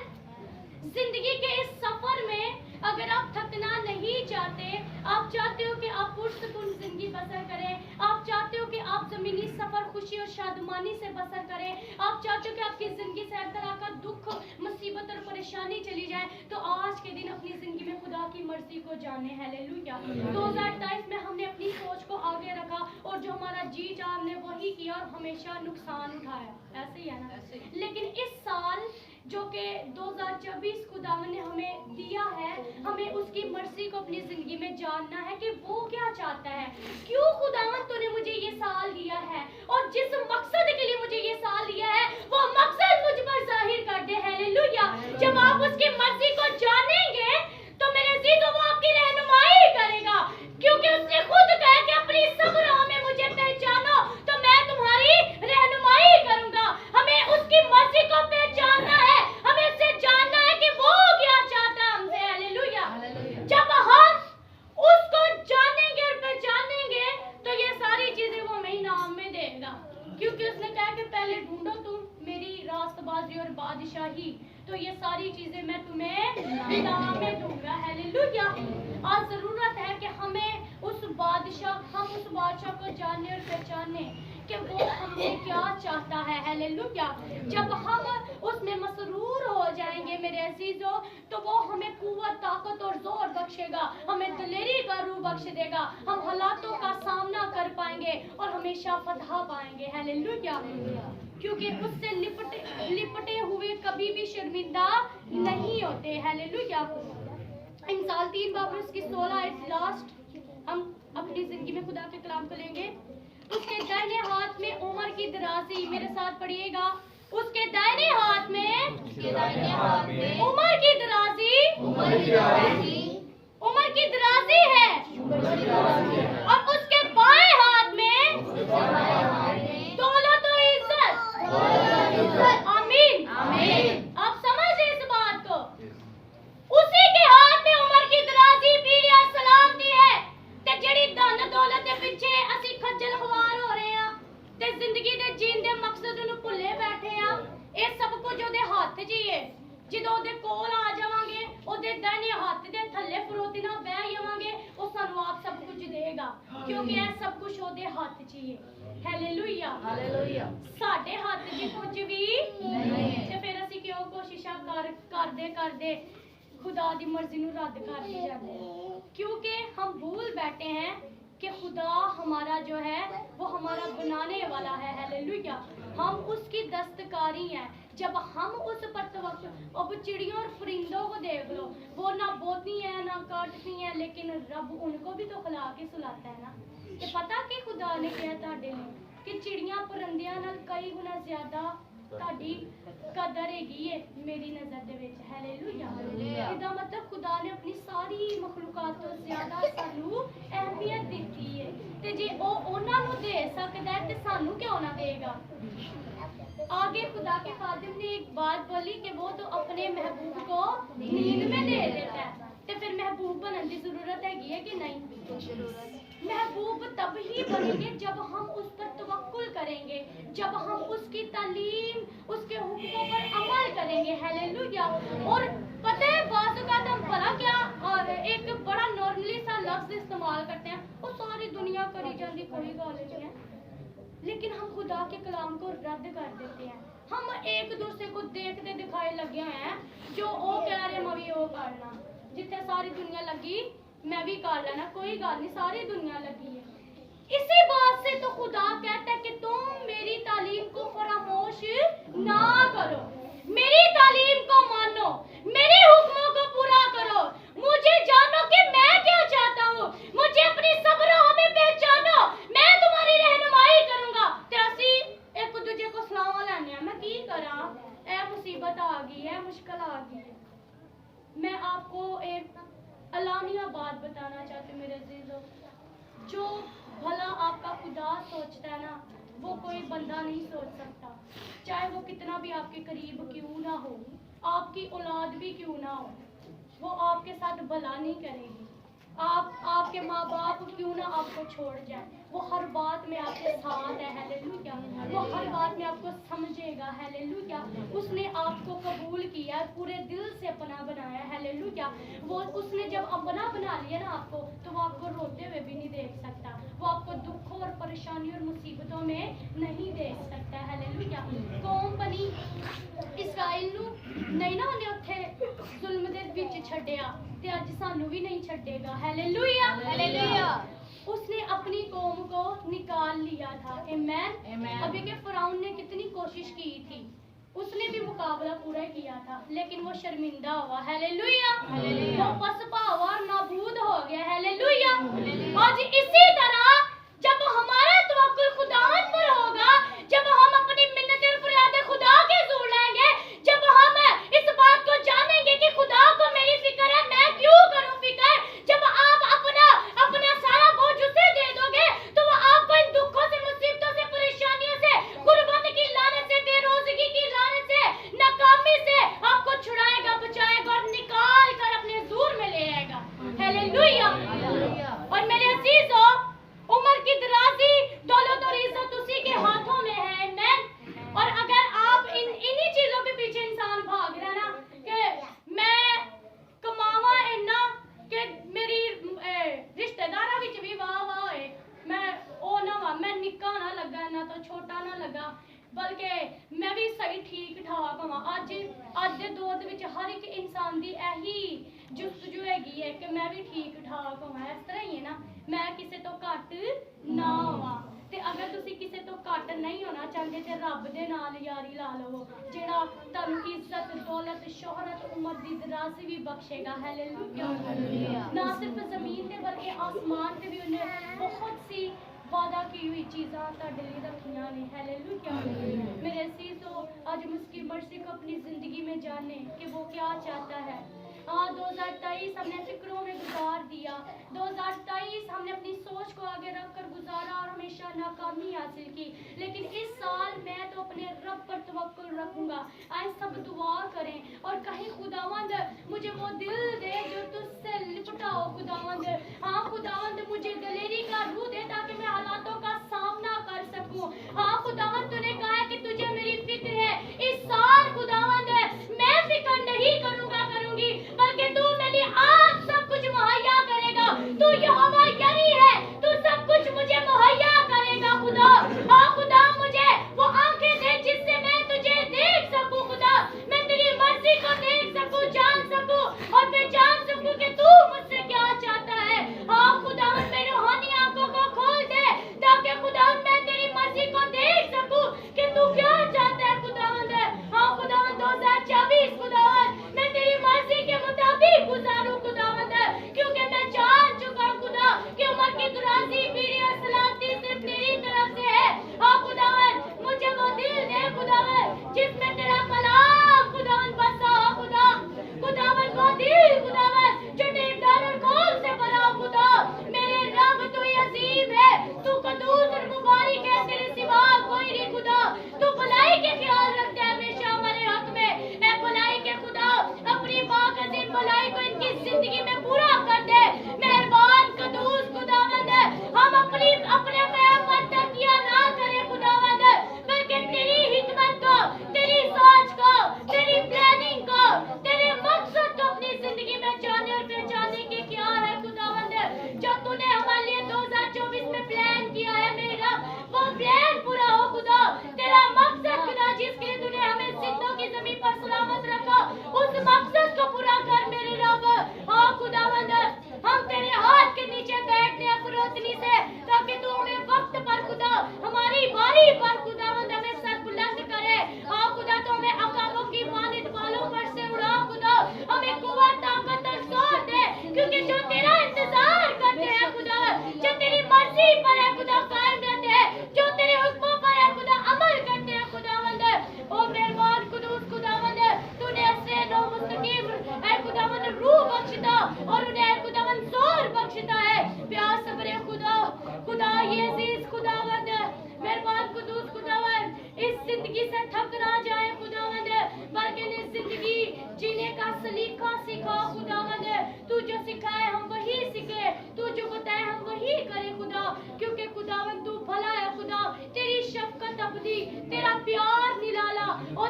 जिंदगी के इस सफर में अगर आप थकना नहीं चाहते आप चाहते हो कि आप पुरसकून जिंदगी बसर करें आप चाहते हो कि आप जमीनी सफर खुशी और शादमानी से बसर करें आप चाहते हो कि आपकी जिंदगी से हर तरह का दुख मुसीबत और परेशानी चली जाए तो आज के दिन अपनी जिंदगी में खुदा की मर्जी को जाने हालेलुया 2023 में हमने अपनी सोच को आगे रखा और जो हमारा जी चाह हमने वही किया और हमेशा नुकसान उठाया ऐसे ही है ना लेकिन इस साल जो कि 2024 खुदावन ने हमें दिया है हमें उसकी मर्जी को अपनी जिंदगी में जानना है कि वो क्या चाहता है क्यों खुदावन तूने मुझे ये साल दिया है और जिस मकसद के लिए मुझे ये साल दिया है वो मकसद मुझ पर जाहिर कर दे हालेलुया जब आप उसकी मर्जी को जानेंगे तो मेरे अजीजों वो आपकी रहनुमाई करेगा क्योंकि उसने खुद कहा कि अपनी सब राह में मुझे पहचानो तो मैं तुम्हारी रहनुमाई करूंगा हमें उसकी मर्जी को पहचानना है हमें उससे जानना है कि वो क्या चाहता है हमसे हालेलुया जब हम उसको जानेंगे और पहचानेंगे तो ये सारी चीजें वो हमें इनाम में देगा क्योंकि उसने कहा कि पहले ढूंढो तुम मेरी रास्तबाजी और बादशाही तो ये सारी चीजें मैं तुम्हें इनाम में दूंगा हालेलुया आज जरूरत है कि हमें उस बादशाह को जानने और पहचानने कि वो हमसे क्या चाहता है हालेलुया जब हम उसमें मसरूर हो जाएंगे मेरे अजीजों तो वो हमें कुव्वत ताकत और जोर बख्शेगा हमें दिलेरी का रूह बख्श देगा हम हालातों का सामना कर पाएंगे और हमेशा फतह पाएंगे हालेलुया क्योंकि उससे लिपटे हुए कभी भी शर्मिंदा नहीं होते हालेलुया इंसाल 3 बाब उसकी 16 आयत लास्ट हम अपनी जिंदगी में खुदा के कलाम को लेंगे उसके दाहिने हाथ में उम्र की दराजी मेरे साथ पढ़िएगा उसके दाहिने हाथ में उम्र की दराजी उम्र की दराजी है और उसके बाएं हाथ में दौलत और इज्जत आमीन आप समझ रहे इस बात को उसी के हाथ में उम्र की दराजी पीढ़ी और सलामती है ते जड़ी धन दौलत के पीछे ਅਸੀਂ खज्जल खुआर हो रहे हैं ते जिंदगी दे जीण दे मकसद ਨੂੰ ਭੁੱਲੇ ਬੈਠੇ ਆ ਇਹ ਸਭ ਕੁਝ ਉਹਦੇ ਹੱਥ 'ਚ ਹੀ ਹੈ ਜਦੋਂ ਉਹਦੇ ਕੋਲ ਆ ਜਾਵਾਂਗੇ ਉਹਦੇ ਦਾहिने ਹੱਥ ਦੇ ਥੱਲੇ ਫਰੋਤੀ ਨਾਲ ਬਹਿ ਜਾਵਾਂਗੇ क्योंकि यह सब कुछ ओदे हाथ च ही है। Hallelujah hallelujah. साडे हाथ च कुछ भी नहीं है ते फिर ਅਸੀਂ क्यों कोशिशां करदे खुदा दी मर्जी नू रद्द कर दी जाते हैं, क्योंकि हम भूल बैठे हैं कि खुदा हमारा जो है वो हमारा बनाने वाला है। हालेलुया। हम उसकी दस्तकारी हैं। जब हम उस पर तवक्कुल, अब चिड़ियों और परिंदों को देख लो, वो ना बोती हैं ना काटती हैं, लेकिन रब उनको भी तो खिला के सुलाता है ना। ते पता कि खुदा ने कहा ताडे कि चिड़ियां परिंदियां नाल कई गुना ज्यादा ताड़ी कदर हैगी है मेरी नजर दे विच। हालेलुया। इसदा मतलब खुदा ने अपनी सारी मखलूकात तो ज्यादा सानू अहमियत दी है, ते जे ओ ओना नु दे सकदा है ते सानू क्यों ना देगा। आगे खुदा के खादिम ने एक बात बोली कि वो तो अपने महबूब को नींद में दे देता है, तो फिर महबूब बनने की जरूरत है कि नहीं। महबूब तब ही बनेंगे जब हम उस पर तवक्कुल करेंगे, जब हम उसकी तालीम, उसके हुक्मों पर अमल करेंगे। हालेलुया। और पता है बात का हम भला क्या और एक बड़ा नॉर्मली सा लफ्ज इस्तेमाल करते हैं, वो सारी दुनिया करी जाती, कोई गल नहीं है, लेकिन हम खुदा के कलाम को रद्द कर देते हैं। हम एक दूसरे को देखते दिखाए लगे हैं, जो वो कह रहे मैं भी वो करना, जिथे सारी दुनिया लगी मैं भी कर लेना, कोई गल नहीं, सारी दुनिया लगी है। इसी बात से तो खुदा कहता है कि तुम मेरी तालीम को फरामोश ना करो, मेरी तालीम को मानो, मेरे हुक्मों को पूरा करो, मुझे जानो कि मैं क्या चाहता हूँ, मुझे अपनी सब्रों में पहचानो, मैं तुम्हारी रहनुमाई करूंगा। ते असी एक दूजे को सलाम लैने, मैं की करा, ए मुसीबत आ गई है, मुश्किल आ गई है। मैं आपको एक अलानिया बात बताना चाहती हूँ मेरे अजीजों, जो भला आपका खुदा सोचता है ना, वो कोई बंदा नहीं सोच सकता, चाहे वो कितना भी आपके करीब क्यों ना हो, आपकी औलाद भी क्यों ना हो, वो आपके साथ भला नहीं करेगी। आपके माँ बाप क्यों ना आपको छोड़ जाए, वो हर बात में आपके साथ है। हालेलुया। वो हर बात में आपको समझेगा। हालेलुया। उसने आपको कबूल किया, पूरे दिल से अपना बनाया। हालेलुया। वो उसने जब अपना बना लिया ना आपको, तो वो आपको रोते हुए भी नहीं देख सकता, वो आपको दुखों और परेशानी और मुसीबतों में नहीं देख सकता। हालेलुया। कौम बनी इस्राइल नू नहीं ना उन्हें उत्थे जुल्म दे विच छड्डिया, ते अज सानू भी नहीं छड्डेगा। Hallelujah hallelujah. उसने अपनी कौम को निकाल लिया था। आमीन। अभी के फिरौन ने कितनी कोशिश की थी, उसने भी मुकाबला पूरा किया था, लेकिन वो शर्मिंदा हुआ। Hallelujah hallelujah. वो पसपा हुआ और नाबूद हो गया। हालेलुया। आज इसी तरह जब हमारा तवक्कुल खुदावंद पर होगा, जब हम अपनी मिन्नतें और फरियादें खुदा के हज़ूर लाएंगे, जब हम इस बात को जानेंगे कि खुदा को मेरी फिक्र है, मैं क्यों करूं फिक्र, जब आप अपना सारा बोझ उसे दे दोगे, तो वो आपको इन दुखों से, मुसीबतों से, परेशानियों से, गुर्बत की लानत से, बेरोजगी की लानत से, नाकामी से आपको छुड़ाएगा, बचाएगा और निकाल कर अपने हज़ूर में ले आएगा। हालेलुया। और मेरे अजीजों, उम्र की दराजी, दौलत और इज्जत उसी के हाथों में है। आमीन। और अगर आप इन्हीं चीजों के पीछे इंसान भाग रहा ना, कि मैं कमावा इन्ना कि मेरी रिश्तेदारा विच भी वाह वाह होए, मैं ओ ना वा, मैं निक्का ना लगा ना तो छोटा ना लगा, बल्कि मैं भी सही ठीक ठाक होवां। अज दे दौर दे विच हर एक इंसान दी यही जुस्तजू हैगी है कि मैं भी ठीक ठाक होवां। इस तरह ही है ना, मैं किसी तो घट ना होवां। ते अगर तुसी किसी तो घट नहीं होना चाहते, ते रब दे नाल यारी ला लवो, जेड़ा तुहानू इज्जत, दौलत, शोहरत, उम्र दी दराज़ी भी बख्शेगा। हालेलुया। ना सिर्फ जमीन ते बल्कि आसमान ते भी उन्हें बहुत सी वादा की हुई चीज़ां तुहाडे लिए रखियां ने। हालेलुया। मेरे अजीजों, आज उसकी मर्जी को अपनी जिंदगी में जाने कि वो क्या चाहता है। हाँ, 2023 हमने फिक्रों में गुजार दिया, 2023 हमने अपनी सोच को आगे रखकर गुजारा और हमेशा नाकामी हासिल की, लेकिन इस साल मैं तो अपने रब पर तवक्कुल रखूंगा। आए सब दुआ करें और कहीं खुदावंद मुझे वो दिल दे जो तुझसे लिपटा हो। खुदावंद, हाँ खुदावंद, मुझे दिलेरी का रूह दे ताकि मैं हालातों का सामना कर सकूं। हाँ खुदावंद, तूने कहा है कि तुझे मेरी फिक्र है। इस साल खुदावंद मैं फिक्र नहीं करूंगी, बल्कि तू मेरे लिए आज सब कुछ मुहैया करेगा। तू यहोवा यरी है, तू सब कुछ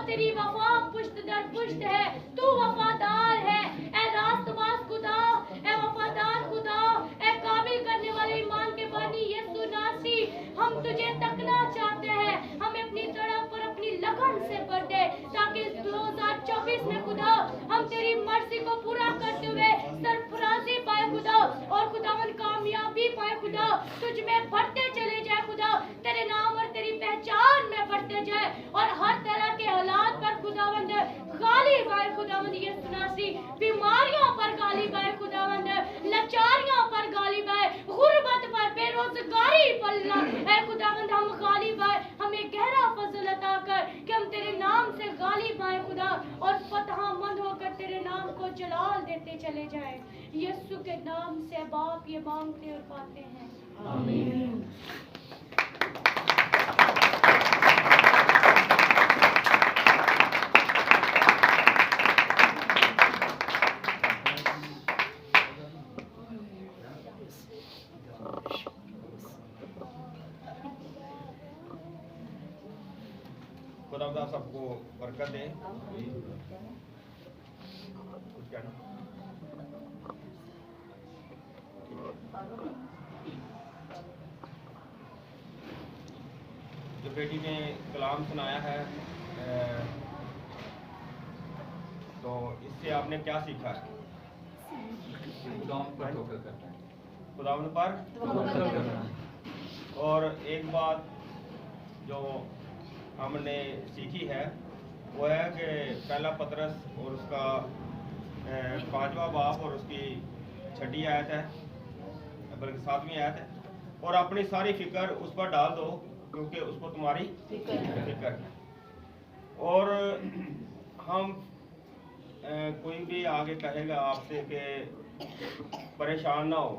तेरी वफा पुश्त दर पुश्त है, तू वफादार है। ए रास्तबाज खुदा, ए वफादार खुदा, ए काबिल करने वाले ईमान के बानी यीशु नासी, हम तुझे तकना चाहते हैं। हमें अपनी तड़प और अपनी लगन से भर दे, ताकि 2024 में खुदा हम तेरी मर्जी को पूरा करते हुए सरफराजी पाए खुदा, और खुदावन कामयाबी पाए खुदा, तुझ में बढ़ते चले जाए खुदा, तेरे नाम और तेरी पहचान में बढ़ते जाए, और हर तरह के हालात पर खुदावंद गालिब आए खुदावंद यीशु नासी, बीमारियों पर गालिब आए खुदावंद, लाचारियों पर गालिब आए, गुर्बत पर, बेरोजगारी पर ऐ खुदावंद हम गालिब आए। हमें गहरा फजल अता कर कि हम तेरे नाम से गालिब आए खुदा, और फतहमंद होकर तेरे नाम को जलाल देते चले जाए। यीशु के नाम से बाप ये मांगते और पाते हैं, आमीन। खुदा सबको बरकत दे। कुछ कहना? जो बेटी ने कलाम सुनाया है, तो इससे आपने क्या सीखा है? खुदावंद पर। और एक बात जो हमने सीखी है वो है कि पहला पतरस और उसका 5वां बाब और उसकी 6ठी आयत है, बल्कि 7वीं आयत है, और अपनी सारी फिक्र उस पर डाल दो क्योंकि उसको तुम्हारी फिक्र है। और हम कोई भी आगे कहेगा आपसे कि परेशान ना हो,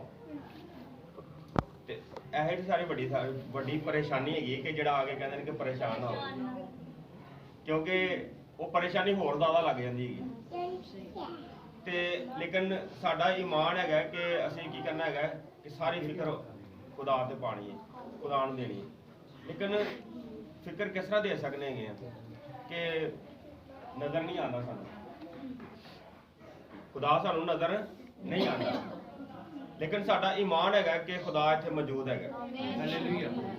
ਇਹ ਸਾਰੀ ਵੱਡੀ ਪਰੇਸ਼ਾਨੀ ਹੈਗੀ ਕਿ ਜਿਹੜਾ ਆਗੇ ਕਹਿੰਦੇ ਨੇ ਕਿ ਪਰੇਸ਼ਾਨ ਨਾ ਹੋ, ਕਿਉਂਕਿ ਉਹ ਪਰੇਸ਼ਾਨੀ ਹੋਰ ਜ਼ਿਆਦਾ ਲੱਗ ਜਾਂਦੀ ਹੈਗੀ। ਤੇ ਲੇਕਿਨ ਸਾਡਾ ਈਮਾਨ ਹੈਗਾ ਕਿ ਅਸੀਂ ਕੀ ਕਰਨਾ ਹੈਗਾ ਕਿ ਸਾਰੀ ਫਿਕਰ ਖੁਦਾ ਤੇ ਪਾਣੀ ਹੈ, ਖੁਦਾ ਨੂੰ ਦੇਣੀ ਹੈ। ਲੇਕਿਨ ਫਿਕਰ ਕਿਸ ਤਰ੍ਹਾਂ ਦੇ ਸਕਨੇ ਹੈਗੇ ਕਿ ਨਜ਼ਰ ਨਹੀਂ ਆਉਂਦਾ ਸਾਨੂੰ, ਖੁਦਾ ਸਾਨੂੰ ਨਜ਼ਰ ਨਹੀਂ ਆਉਂਦਾ, लेकिन साडा ईमान है कि खुदा इत्थे मौजूद है।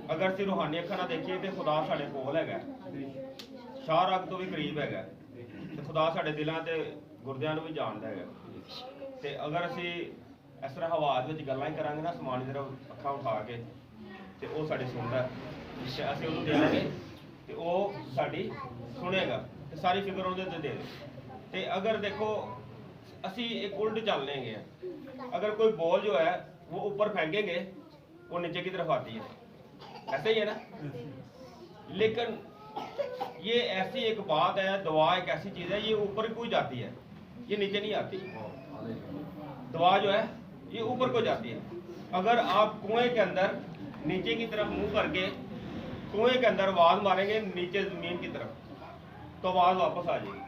अगर असं रूहानी अखां नाल देखिए तो खुदा साडे कोल है, शाह रग तो भी करीब है, तो खुदा साडे दिलों ते गुरदियां नूं भी जानदा है। तो अगर असी इस तरह आवाज़ में गल्लां ही करांगे ना आसमान की तरफ अखां उठा के, तो वह साडी सुनदा है, असीं उहनूं देवांगे तो वह साडी सुनेगा, तो सारी फिक्र उहदे ते दे दे। तो अगर देखो असी एक उल्ट चल लेंगे, अगर कोई बॉल जो है वो ऊपर फेंकेंगे वो नीचे की तरफ आती है, ऐसा ही है ना। लेकिन ये ऐसी एक बात है, दुआ एक ऐसी चीज़ है, ये ऊपर को जाती है, ये नीचे नहीं आती। दुआ जो है ये ऊपर को जाती है। अगर आप कुएं के अंदर नीचे की तरफ मुंह करके कुएं के अंदर आवाज़ मारेंगे नीचे ज़मीन की तरफ, तो आवाज़ वापस आ जाएगी,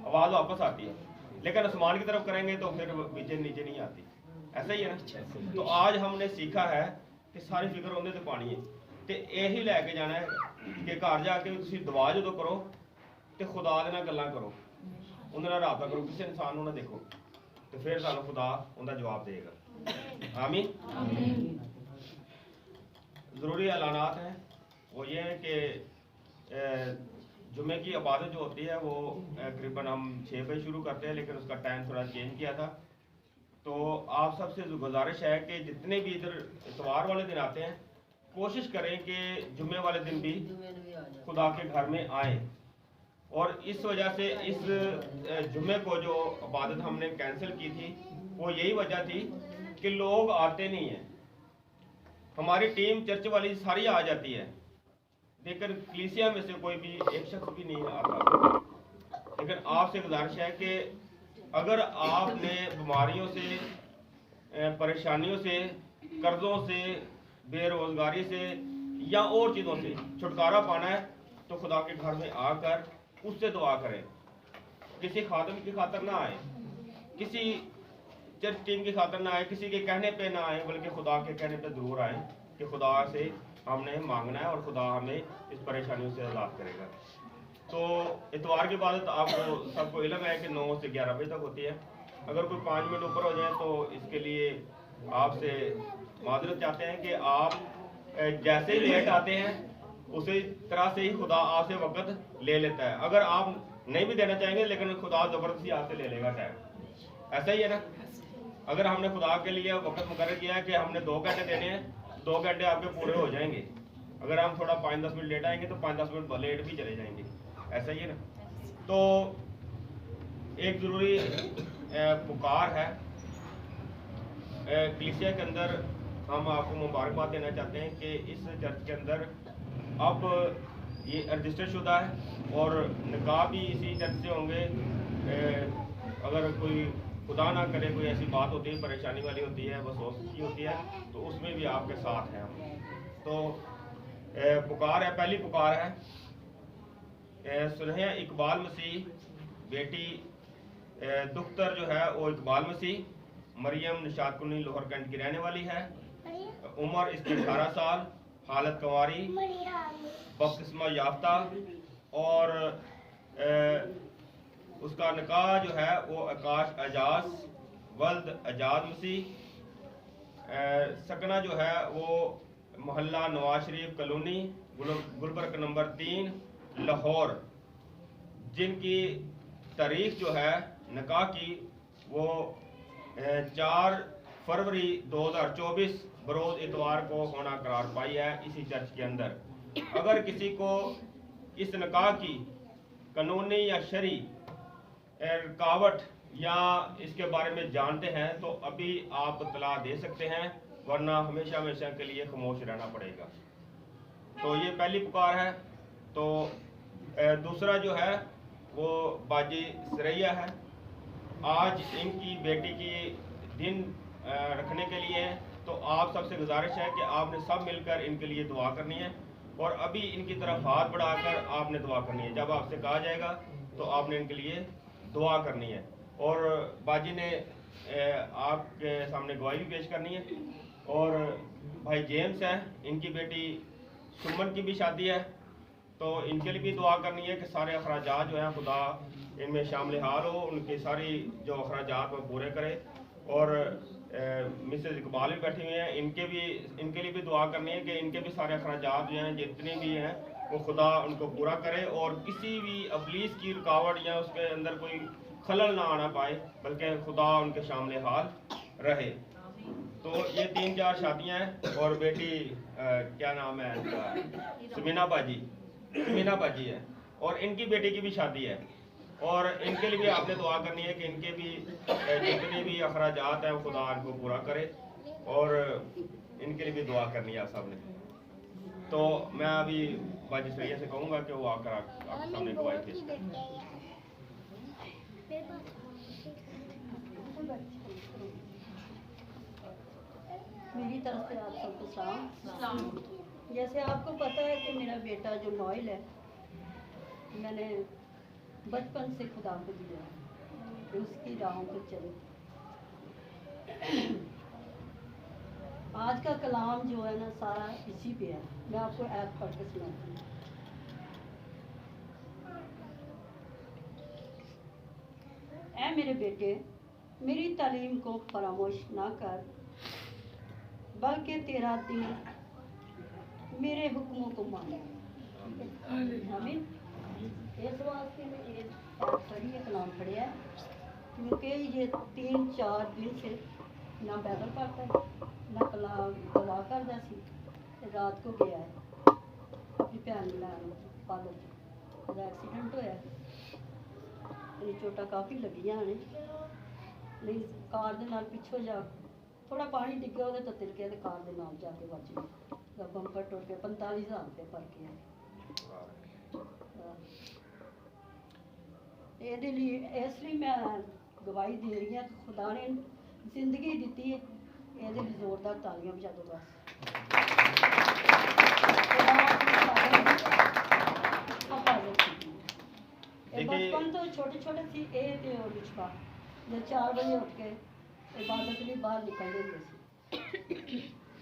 आवाज़ वापस आती है। लेकिन आसमान की तरफ करेंगे तो फिर नीचे नहीं आती, ऐसा ही है ना। तो आज हमने सीखा है कि सारी फिक्र उन्हें तो पानी है, तो यही लैके जाना है कि घर जाके तुसीं दुआ जो करो तो खुदा दे नाल गल्लां करो, उन्हें नाल राबता करो, किसी इंसान नूं ना देखो, तो फिर सानूं खुदा उनका जवाब देगा। आमीन। ज़रूरी ऐलानात हैं, वो ये है कि जुम्मे की इबादत जो होती है वो तकरीबन हम 6 बजे शुरू करते हैं, लेकिन उसका टाइम थोड़ा चेंज किया था। तो आप सबसे गुजारिश है कि जितने भी इधर इतवार वाले दिन आते हैं कोशिश करें कि जुम्मे वाले दिन भी खुदा के घर में आएँ। और इस वजह से इस जुम्मे को जो इबादत हमने कैंसिल की थी वो यही वजह थी कि लोग आते नहीं हैं। हमारी टीम चर्च वाली सारी आ जाती है, लेकिन कलीसिया में से कोई भी एक शख्स भी नहीं आता। लेकिन आपसे गुजारिश है कि अगर आपने बीमारियों से, परेशानियों से, कर्ज़ों से, बेरोज़गारी से या और चीज़ों से छुटकारा पाना है तो खुदा के घर में आकर उससे दुआ करें। किसी खादम की खातर ना आए, किसी चर्च टीम की खातर ना आए, किसी के कहने पे ना आए, बल्कि खुदा के कहने पे ज़रूर आए कि खुदा से हमने मांगना है और खुदा हमें इस परेशानियों से आज़ाद करेगा। तो इतवार की इबादत आपको सबको इल्म है कि 9 से 11 बजे तक होती है। अगर कोई 5 मिनट ऊपर हो जाए तो इसके लिए आपसे माजरत चाहते हैं कि आप जैसे ही लेट आते हैं उसी तरह से ही खुदा आपसे वक्त ले लेता है। अगर आप नहीं भी देना चाहेंगे लेकिन खुदा ज़बरदस्ती आपसे ले लेगा टाइम। ऐसा ही है ना, अगर हमने खुदा के लिए वक्त मुकर्रर किया है कि हमने 2 घंटे देने हैं, 2 घंटे आपके पूरे हो जाएंगे। अगर हम थोड़ा 5-10 मिनट लेट आएंगे तो 5-10 मिनट लेट भी चले जाएंगे। ऐसा ही है ना। तो एक ज़रूरी पुकार है कलीसिया के अंदर। हम आपको मुबारकबाद देना चाहते हैं कि इस चर्च के अंदर अब ये रजिस्टर शुदा है और निकाह भी इसी चर्च से होंगे। अगर कोई खुदा ना करे कोई ऐसी बात होती है, परेशानी वाली होती है, बस की होती है, तो उसमें भी आपके साथ हैं हम। तो पुकार है, पहली पुकार है सुनहे इकबाल मसीह बेटी दुख्तर जो है वो इकबाल मसीह, मरियम निशातकुनी लोहरकंड की रहने वाली है। उम्र इसकी 18 साल, हालत कंवारी, बपतिस्मा याफ्ता और उसका निकाह जो है वो आकाश एजाज वल्द एजाज मसीह। सकना जो है वो मोहल्ला नवाज शरीफ कॉलोनी गुलबर्ग नंबर 3 लाहौर। जिनकी तारीख जो है निकाह की वो 4 फरवरी 2024 बरोज़ इतवार को होना करार पाई है इसी चर्च के अंदर। अगर किसी को इस निकाह की कानूनी या शरी रुकावट या इसके बारे में जानते हैं तो अभी आप इत्तला दे सकते हैं, वरना हमेशा हमेशा के लिए खामोश रहना पड़ेगा। तो ये पहली पुकार है। तो दूसरा जो है वो बाजी सरैया है। आज इनकी बेटी की दिन रखने के लिए, तो आप सबसे गुजारिश है कि आपने सब मिलकर इनके लिए दुआ करनी है और अभी इनकी तरफ हाथ बढ़ाकर आपने दुआ करनी है। जब आपसे कहा जाएगा तो आपने इनके लिए दुआ करनी है। और बाजी ने आपके सामने गवाही भी पेश करनी है। और भाई जेम्स है, इनकी बेटी सुमन की भी शादी है, तो इनके लिए भी दुआ करनी है कि सारे अखराजात जो हैं खुदा इनमें शामिल हाल हो, उनके सारी जो अखराजात वो पूरे करे। और मिसेज इकबाल भी बैठी हुई हैं, इनके लिए भी दुआ करनी है कि इनके भी सारे अखराजात जो हैं जितने भी हैं वो खुदा उनको पूरा करे और किसी भी अबलीस की रुकावट या उसके अंदर कोई खलल ना आना पाए, बल्कि खुदा उनके शामिल हाल रहे। तो ये 3-4 शादियां हैं। और बेटी क्या नाम है इनका, सुमीना बाजी है, और इनकी बेटी की भी शादी है। और इनके लिए भी आपने दुआ करनी है कि इनके भी जितने भी अखराजात हैं खुदा इनको पूरा करे, और इनके लिए भी दुआ करनी है आप सबने। तो मैं अभी बाजी सरैया से कहूँगा कि वो आकर आपके सामने गवाही पेश करें। मेरी तरफ से आप सबको सलाम। जैसे आपको पता है कि मेरा बेटा जो नोइल है, मैंने बचपन से खुदा को दिया, तो उसकी राहों पर चले। आज का कलाम जो है ना सारा इसी पे है। मैं आपको ऐप पढ़ के सुनाती हूँ। ऐ मेरे बेटे, मेरी तालीम को फरामोश ना कर, बल्कि तेरा दिल मेरे हुक्मों को माने। आमीन। इस वास्ते में एक पढ़ी है, कलाम पढ़िया है, क्योंकि ये 3-4 दिन से ना बाइबल पढ़ता है ना कलाम दुआ करता सी। रात को गया है अपनी भैन लैन पार्लर, ਉਹਦਾ एक्सीडेंट होया, चोटा काफ़ी लगियां ने, लेकिन कार दे नाल पिछों जा थोड़ा पानी डिग्गा ਉਹਦੇ ਤੋਂ ਤਿਲਕਿਆ ਤੇ ਕਾਰ ਦੇ ਨਾਲ ਜਾ ਕੇ ਵੱਜ ਗਿਆ। ਬੰਪਰ ਟੁੱਟ ਗਿਆ। 45,000 ਰੁਪਏ ਭਰ ਕੇ ਆਏ। ਇਹਦੇ ਲਈ ਇਸ ਲਈ ਮੈਂ ਗਵਾਹੀ ਦੇ ਰਹੀ ਹਾਂ ਕਿ ਖੁਦਾ ਨੇ ਜ਼ਿੰਦਗੀ ਦਿੱਤੀ ਹੈ, ਇਹਦੇ ਲਈ ਜ਼ੋਰਦਾਰ ਤਾਲੀਆਂ ਵਜਾ ਦਿਓ ਬਸ। बचपन तो छोटे छोटे सी लिचपा जब 4 बजे उठ के इबादत लिए बाहर निकलते हुए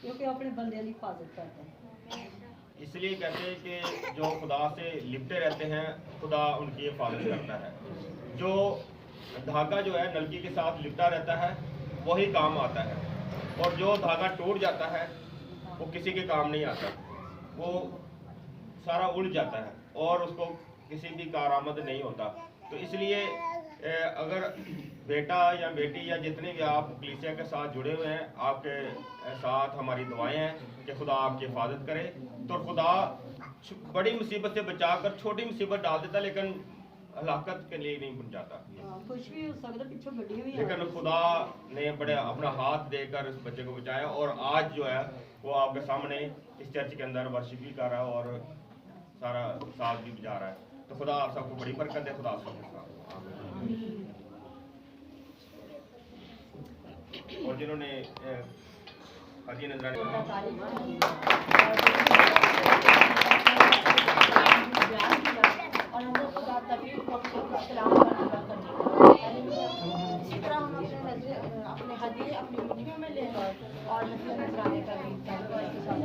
क्योंकि अपने बंदे की हिफाजत करता है। इसलिए कहते हैं कि जो खुदा से लिपटे रहते हैं खुदा उनकी हिफाजत करता है। जो धागा जो है नलकी के साथ लिपटा रहता है वही काम आता है, और जो धागा टूट जाता है वो किसी के काम नहीं आता, वो सारा उड़ जाता है और उसको किसी भी कारआमद नहीं होता। तो इसलिए अगर बेटा या बेटी या जितने भी आप कलीसिया के साथ जुड़े हुए हैं, आपके साथ हमारी दुआएं हैं कि खुदा आपकी हिफाजत करे। तो खुदा बड़ी मुसीबत से बचाकर छोटी मुसीबत डाल देता, लेकिन हलाकत के लिए नहीं पहुंचाता। कुछ भी हो सकता, पीछे गड्डियां भी लेकिन खुदा ने बड़े अपना हाथ देकर इस बच्चे को बचाया, और आज जो है वो आपके सामने इस चर्च के अंदर वर्शिप भी कर रहा है और सारा साथ भी बजा रहा है। तो खुदा आप सबको बड़ी बरकत दे। खुदा आप सबको और जिन्होंने हाजी नजरानी और हम लोग खुदा तबीब को सलाम इसी तरह हम अपने हदीये अपनी मुट्ठियों में लेकर और हदीये नजराने का भी के साथ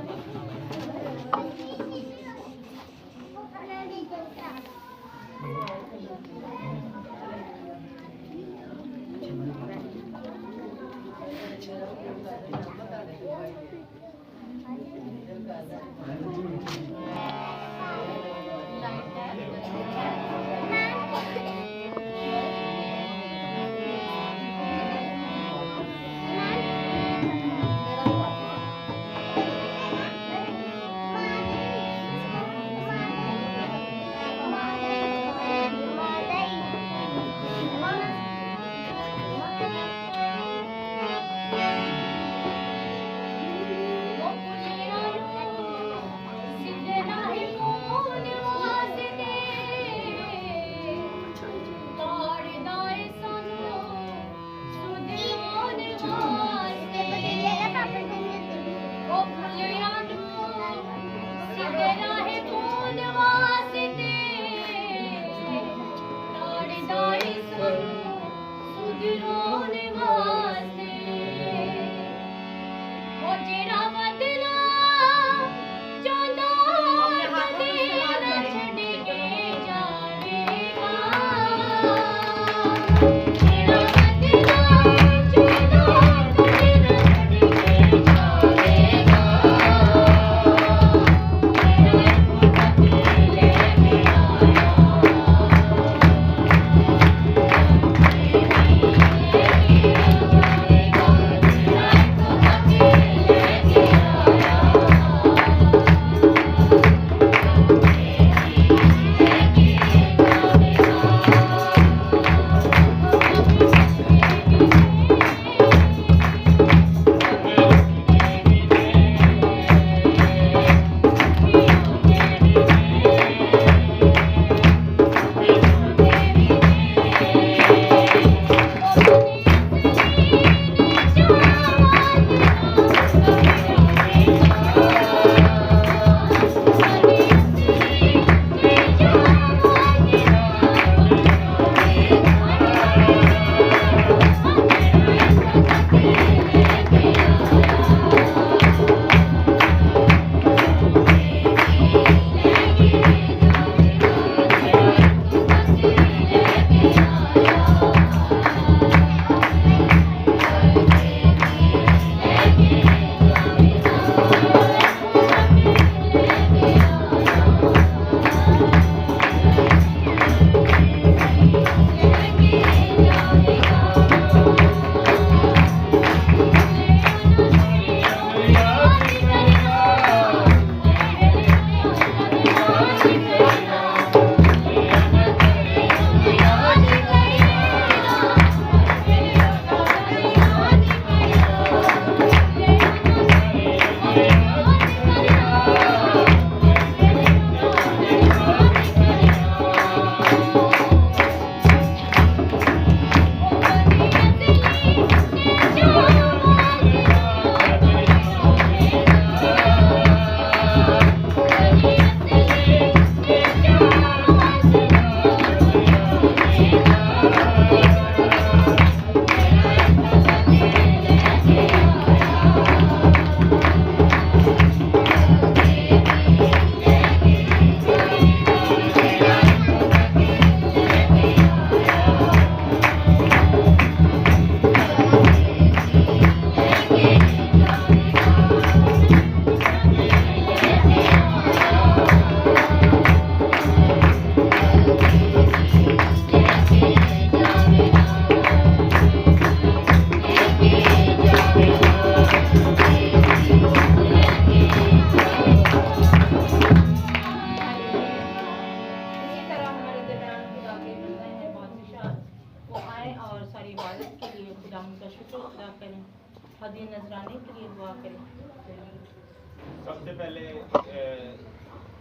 सबसे पहले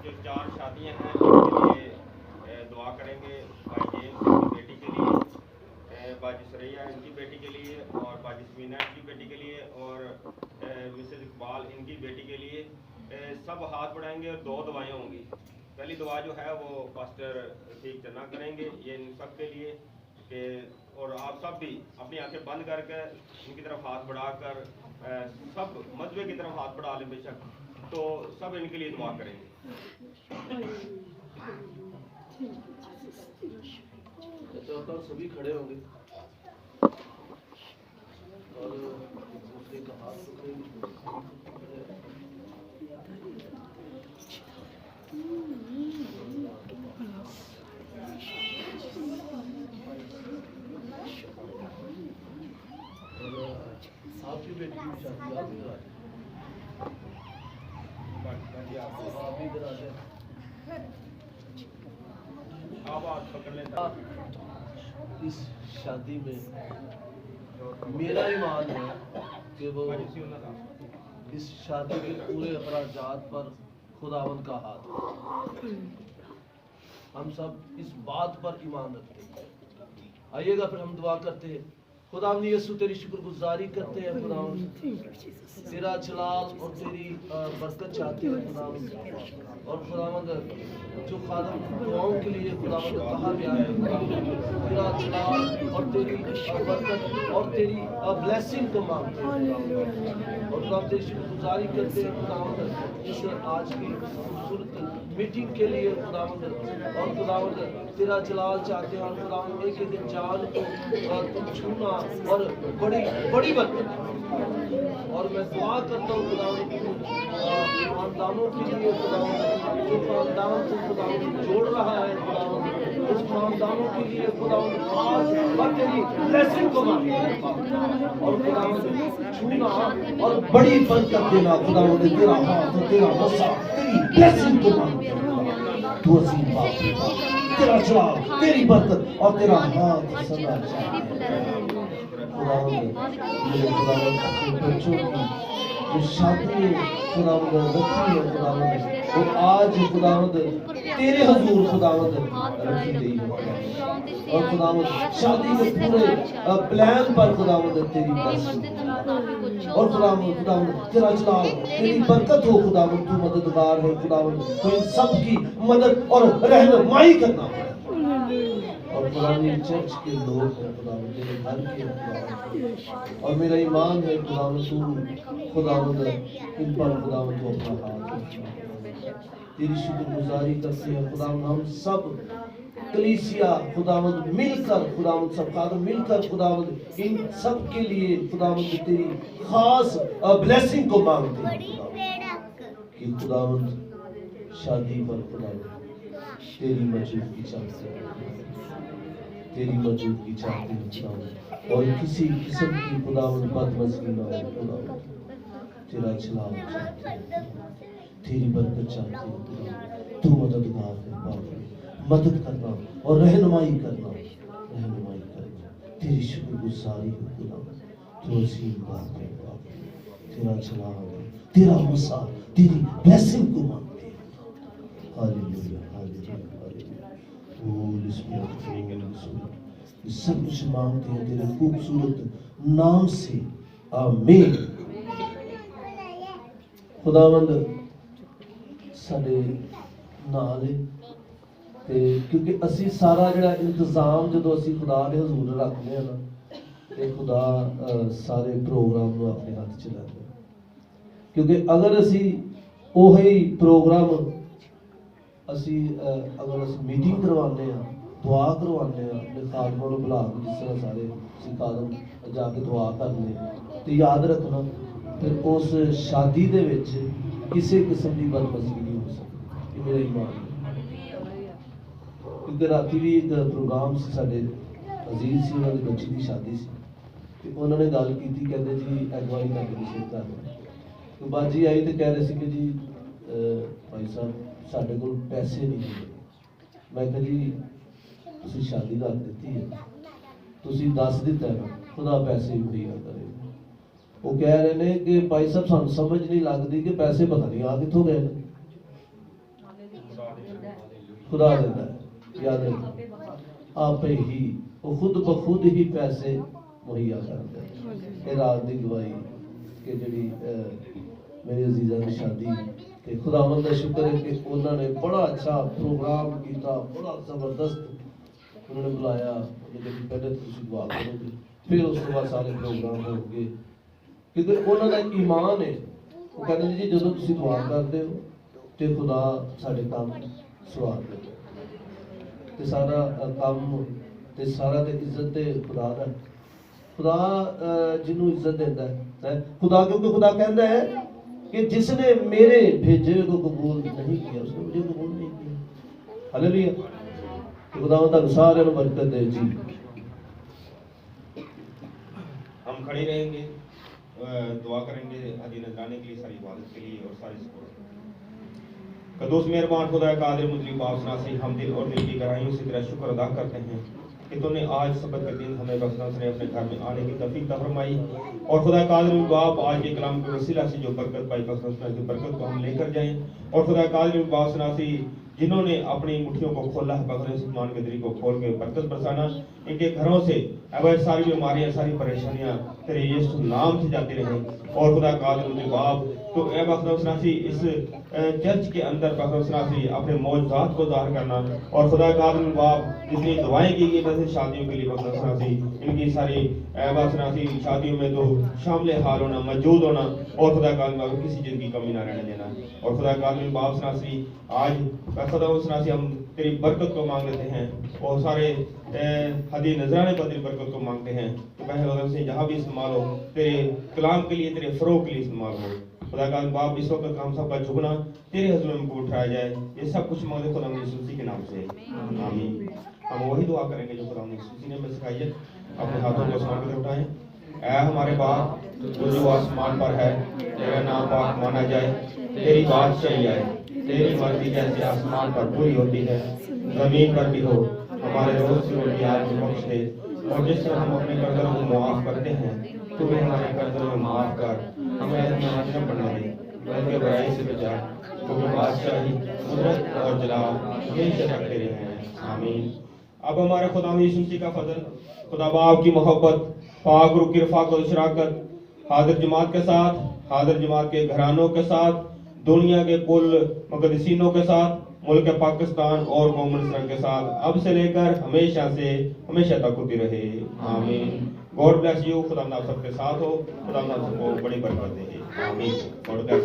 जो 4 शादियां हैं उनके लिए दुआ करेंगे। भाई जेम्स की बेटी के लिए, बाजी सरैया इनकी बेटी के लिए, और बाजी समीना इनकी बेटी के लिए, और मिसेस इकबाल इनकी बेटी के लिए। सब हाथ बढ़ाएंगे और 2 दुआएं होंगी। पहली दुआ जो है वो पास्टर ठीक चन्ना करेंगे, ये इन सब के लिए कि, और आप सब भी अपनी आंखें बंद करके इनकी तरफ हाथ बढ़ाकर, सब मजबे की तरफ हाथ बढ़ा लें बेशक, तो सब इनके लिए दुआ करेंगे। सभी खड़े होंगे और दूसरे का हाथ पकड़ेंगे। आपकी बेटी की शादी आप इधर आप इधर आ जाए। इस शादी में मेरा ईमान है कि वो इस शादी के पूरे अखराजात पर खुदावंद का हाथ है। हम सब इस बात पर ईमान रखते हैं। आइएगा फिर हम दुआ करते हैं। खुदावंद यीशु तेरी शुक्रगुजारी करते हैं खुदावंद, तेरा जलाल और तेरी बरकत चाहते हैं खुदावंद। और खुदावंद जो खादम दुआओं के लिए खुदावंद कहा गया है खुदावंद, तेरा जलाल और तेरी बरकत और तेरी ब्लेसिंग को मांगते हैं खुदावंद। और खुदावंद तेरी शुक्रगुजारी करते हैं खुदावंद इस आज की खूबसूरत मीटिंग के लिए खुदावंद। और खुदावंद तेरा जलाल चाहते हैं और खुदावंद एक एक जान को तुम छूना और बड़ी बड़ी बरकत। और मैं दुआ करता हूँ खुदावंद खानदानों के लिए खुदावंद, जो खानदान से खुदावंद जोड़ रहा है खुदावंद, उस खानदानों के लिए खुदावंद खास और तेरी ब्लेसिंग को मांगते और खुदावंद छूना और बड़ी बरकत देना खुदावंद, तेरा हाथ तेरा बसा तेरी ब्लेसिंग को मांगते तू असीम बात, तेरा जलाल तेरी बरकत और तेरा हाथ सदा खुदावंद। मेरे खुदावंद अपने बच्चों की जो शादी खुदावंद रखी है खुदावंद, वो आज खुदावंद तेरे हुजूर खुदावंद रखी गई है। और खुदावंद शादी के पूरे प्लान पर खुदावंद तेरी बस और खुदावंद तेरा जलाल तेरी बरकत हो खुदावंद। तू मददगार है खुदावंद, तो इन सब की मदद और रहनुमाई करना है। और खुदावंद चर्च के लोग हैं खुदावंद, तेरे घर के खुदावंद, और मेरा ईमान है खुदावंद तू खुदावंद इन पर खुदावंद तू अपना हाथ तेरी शुक्रगुजारी करते हैं खुदावंद। हम सब कलीसिया खुदावंद मिलकर खुदावंद, सब खादम मिलकर खुदावंद इन सब के लिए खुदावंद तेरी खास ब्लेसिंग को मांगते हैं कि खुदावंद शादी पर खुदावंद तेरी मौजूदगी चाहते हैं, तेरी मौजूदगी चाहते हैं खुदावंद। और किसी किस्म की खुदावंद बदमज़गी ना हो खुदावंद, तेरा जलाल चाहते हैं, तेरी बरकत चाहते हैं खुदावंद। तू मददगार है बाप, मदद करना और रहनुमाई करना, रहनुमाई करना। तेरी शुक्रगुजारी हो खुदावंद, तू असीम बात है बाप, तेरा जलाल तेरा मसा तेरी ब्लेसिंग को मांगते हैं। Hallelujah hallelujah hallelujah. Holi spirit Holi spirit, ये सब कुछ मांगते हैं तेरे खूबसूरत नाम से, आमीन। खुदावंद साडे नाल है ते क्योंकि असी सारा जिहड़ा इंतजाम जो असी खुदा दे हजूर रखते हैं ना, ते खुदा सारे प्रोग्राम को अपने हाथ च लैंदा। क्योंकि अगर असी ओही प्रोग्राम असी अगर असी मीटिंग करवाने दुआ करवाने अपने खादमां नूं बुला के, जिस तरह सारे असी खादम जाके दुआ करने, तो याद रखना फिर उस शादी दे विच किसी किस्म की बदमज़गी नहीं हो सकती। ये मेरा ईमान है। क्योंकि राती भी एक प्रोग्राम से साडे अजीज सी उन्होंने बच्ची की शादी सी, तो उन्होंने गल की कहते जी अगवाई करके निषेध करना। तो बाजी आई तो कह रहे थे कि जी भाई साहब साढ़े को पैसे नहीं मिले। मैं कहा जी तुसी शादी रख दी है, तुसी दस दिता है, खुदा पैसे भी दिया करेगा। वो कह रहे ने कि भाई साहब सानू समझ नहीं लगती कि पैसे पता नहीं आ कितों गए ने। खुदा देता है, याद रखना आप ही वो खुद ब खुद ही पैसे मुहैया करते हैं। ये रात की गवाही कि जी मेरे अजीजा की शादी ते खुदावंद का शुक्र है कि उन्होंने बड़ा अच्छा प्रोग्राम किया, बड़ा जबरदस्त उन्होंने बुलाया। उन्होंने पहले तुम दुआ करोगे फिर उस बाद सारे प्रोग्राम होंगे, क्योंकि उन्होंने एक ईमान है। वो कहते हैं जी जो तुम दुआ करते हो तो खुदा साढ़े काम सवार दे सारा काम ते सारा ते इज्जत ते खुदा दा। खुदा जिन्हों इज्जत देता है खुदा, क्योंकि खुदा कहता है कि जिसने मेरे भेजे को कबूल नहीं किया उसने मुझे कबूल नहीं किया। हालेलुया। खुदा सारे को बरकत दे जी। हम खड़े रहेंगे, दुआ करेंगे हाजी नजराने के लिए, सारी इबादत के लिए और सारी सपोर्ट। कदूस मेहरबान खुदा कादिर मुतली बावसना से हम दिल और दिल की गहराइयों से तेरा शुक्र अदा करते हैं कि तूने आज सबत के दिन हमें बख्शना से अपने घर में आने की तौफीक फरमाई। और खुदा कादिर बाप आज के कलाम के वसीला से जो बरकत पाई बख्शना की बरकत को हम लेकर जाएं। और खुदा कादिर बावसना से जिन्होंने अपनी मुट्ठियों को खोला है, बगैर समान के दरी को खोल के बरकत बरसाना, इनके घरों से अब सारी बीमारियां सारी परेशानियां तेरे यीशु नाम से जाती रहे। और खुदा कादिर बाप तो ए बख्शनासी इस चर्च के अंदर बख्शनासी अपने मौजूदात को ज़ाहिर करना। और खुदा कादिर बाप जितनी दुआएं की गई वैसे शादियों के लिए बख्शनासी इनकी सारी बख्शनासी शादियों में तो शामिल हाल होना, मौजूद होना और खुदा कादिर बाप किसी चीज़ की कमी ना रहने देना। और खुदा कादिर बाप सनासी आज खुदा सनासी हम तेरी बरकत को मांग लेते हैं और सारे हदी नजराने पर तेरी बरकत को मांगते हैं कि पहले से जहाँ भी इस्तेमाल हो तेरे कलाम के लिए, तेरे फ़रोग के लिए इस्तेमाल हो। खुदा का बाप इस वक्त हम सब का झुकना तेरे हज़ूर में उठाया जाए, ये सब कुछ मांगते खुदा यीशु मसीह के नाम से, आमीन। हम वही दुआ करेंगे जो खुदा यीशु मसीह ने हमें सिखाई है। अपने हाथों को आसमान की तरफ उठाएं। ऐ हमारे बाप जो आसमान पर है, तेरा नाम पाक माना जाए, तेरी बादशाही आए, तेरी मर्जी जैसे आसमान पर पूरी होती है जमीन पर भी हो। हमारे रोज की रोटी आज बख्श दे, और जिस तरह हम अपने कर्जों को माफ करते हैं तू भी हमारे कर्जों में माफ कर, हमें न पड़ने दे बल्कि बुराई से बचा, क्योंकि बादशाही कुदरत और जलाल हमेशा तक तेरे हैं, आमीन। अब हमारे खुदा यीशु मसीह का फजल, खुदा बाप की मोहब्बत, पाक रूह की रफ़ाक़त और शराकत हाजिर जमात के साथ, हाजिर जमात के घरानों के साथ, दुनिया के कुल मुक़द्दसीनों के साथ, मुल्क पाकिस्तान और कौम इस्लाम के साथ अब से लेकर हमेशा से हमेशा तक होती रहे, आमीन। God bless you. खुदा आप सबके साथ हो, खुदा आप सबको बड़ी बरकत दे, आमीन। God bless.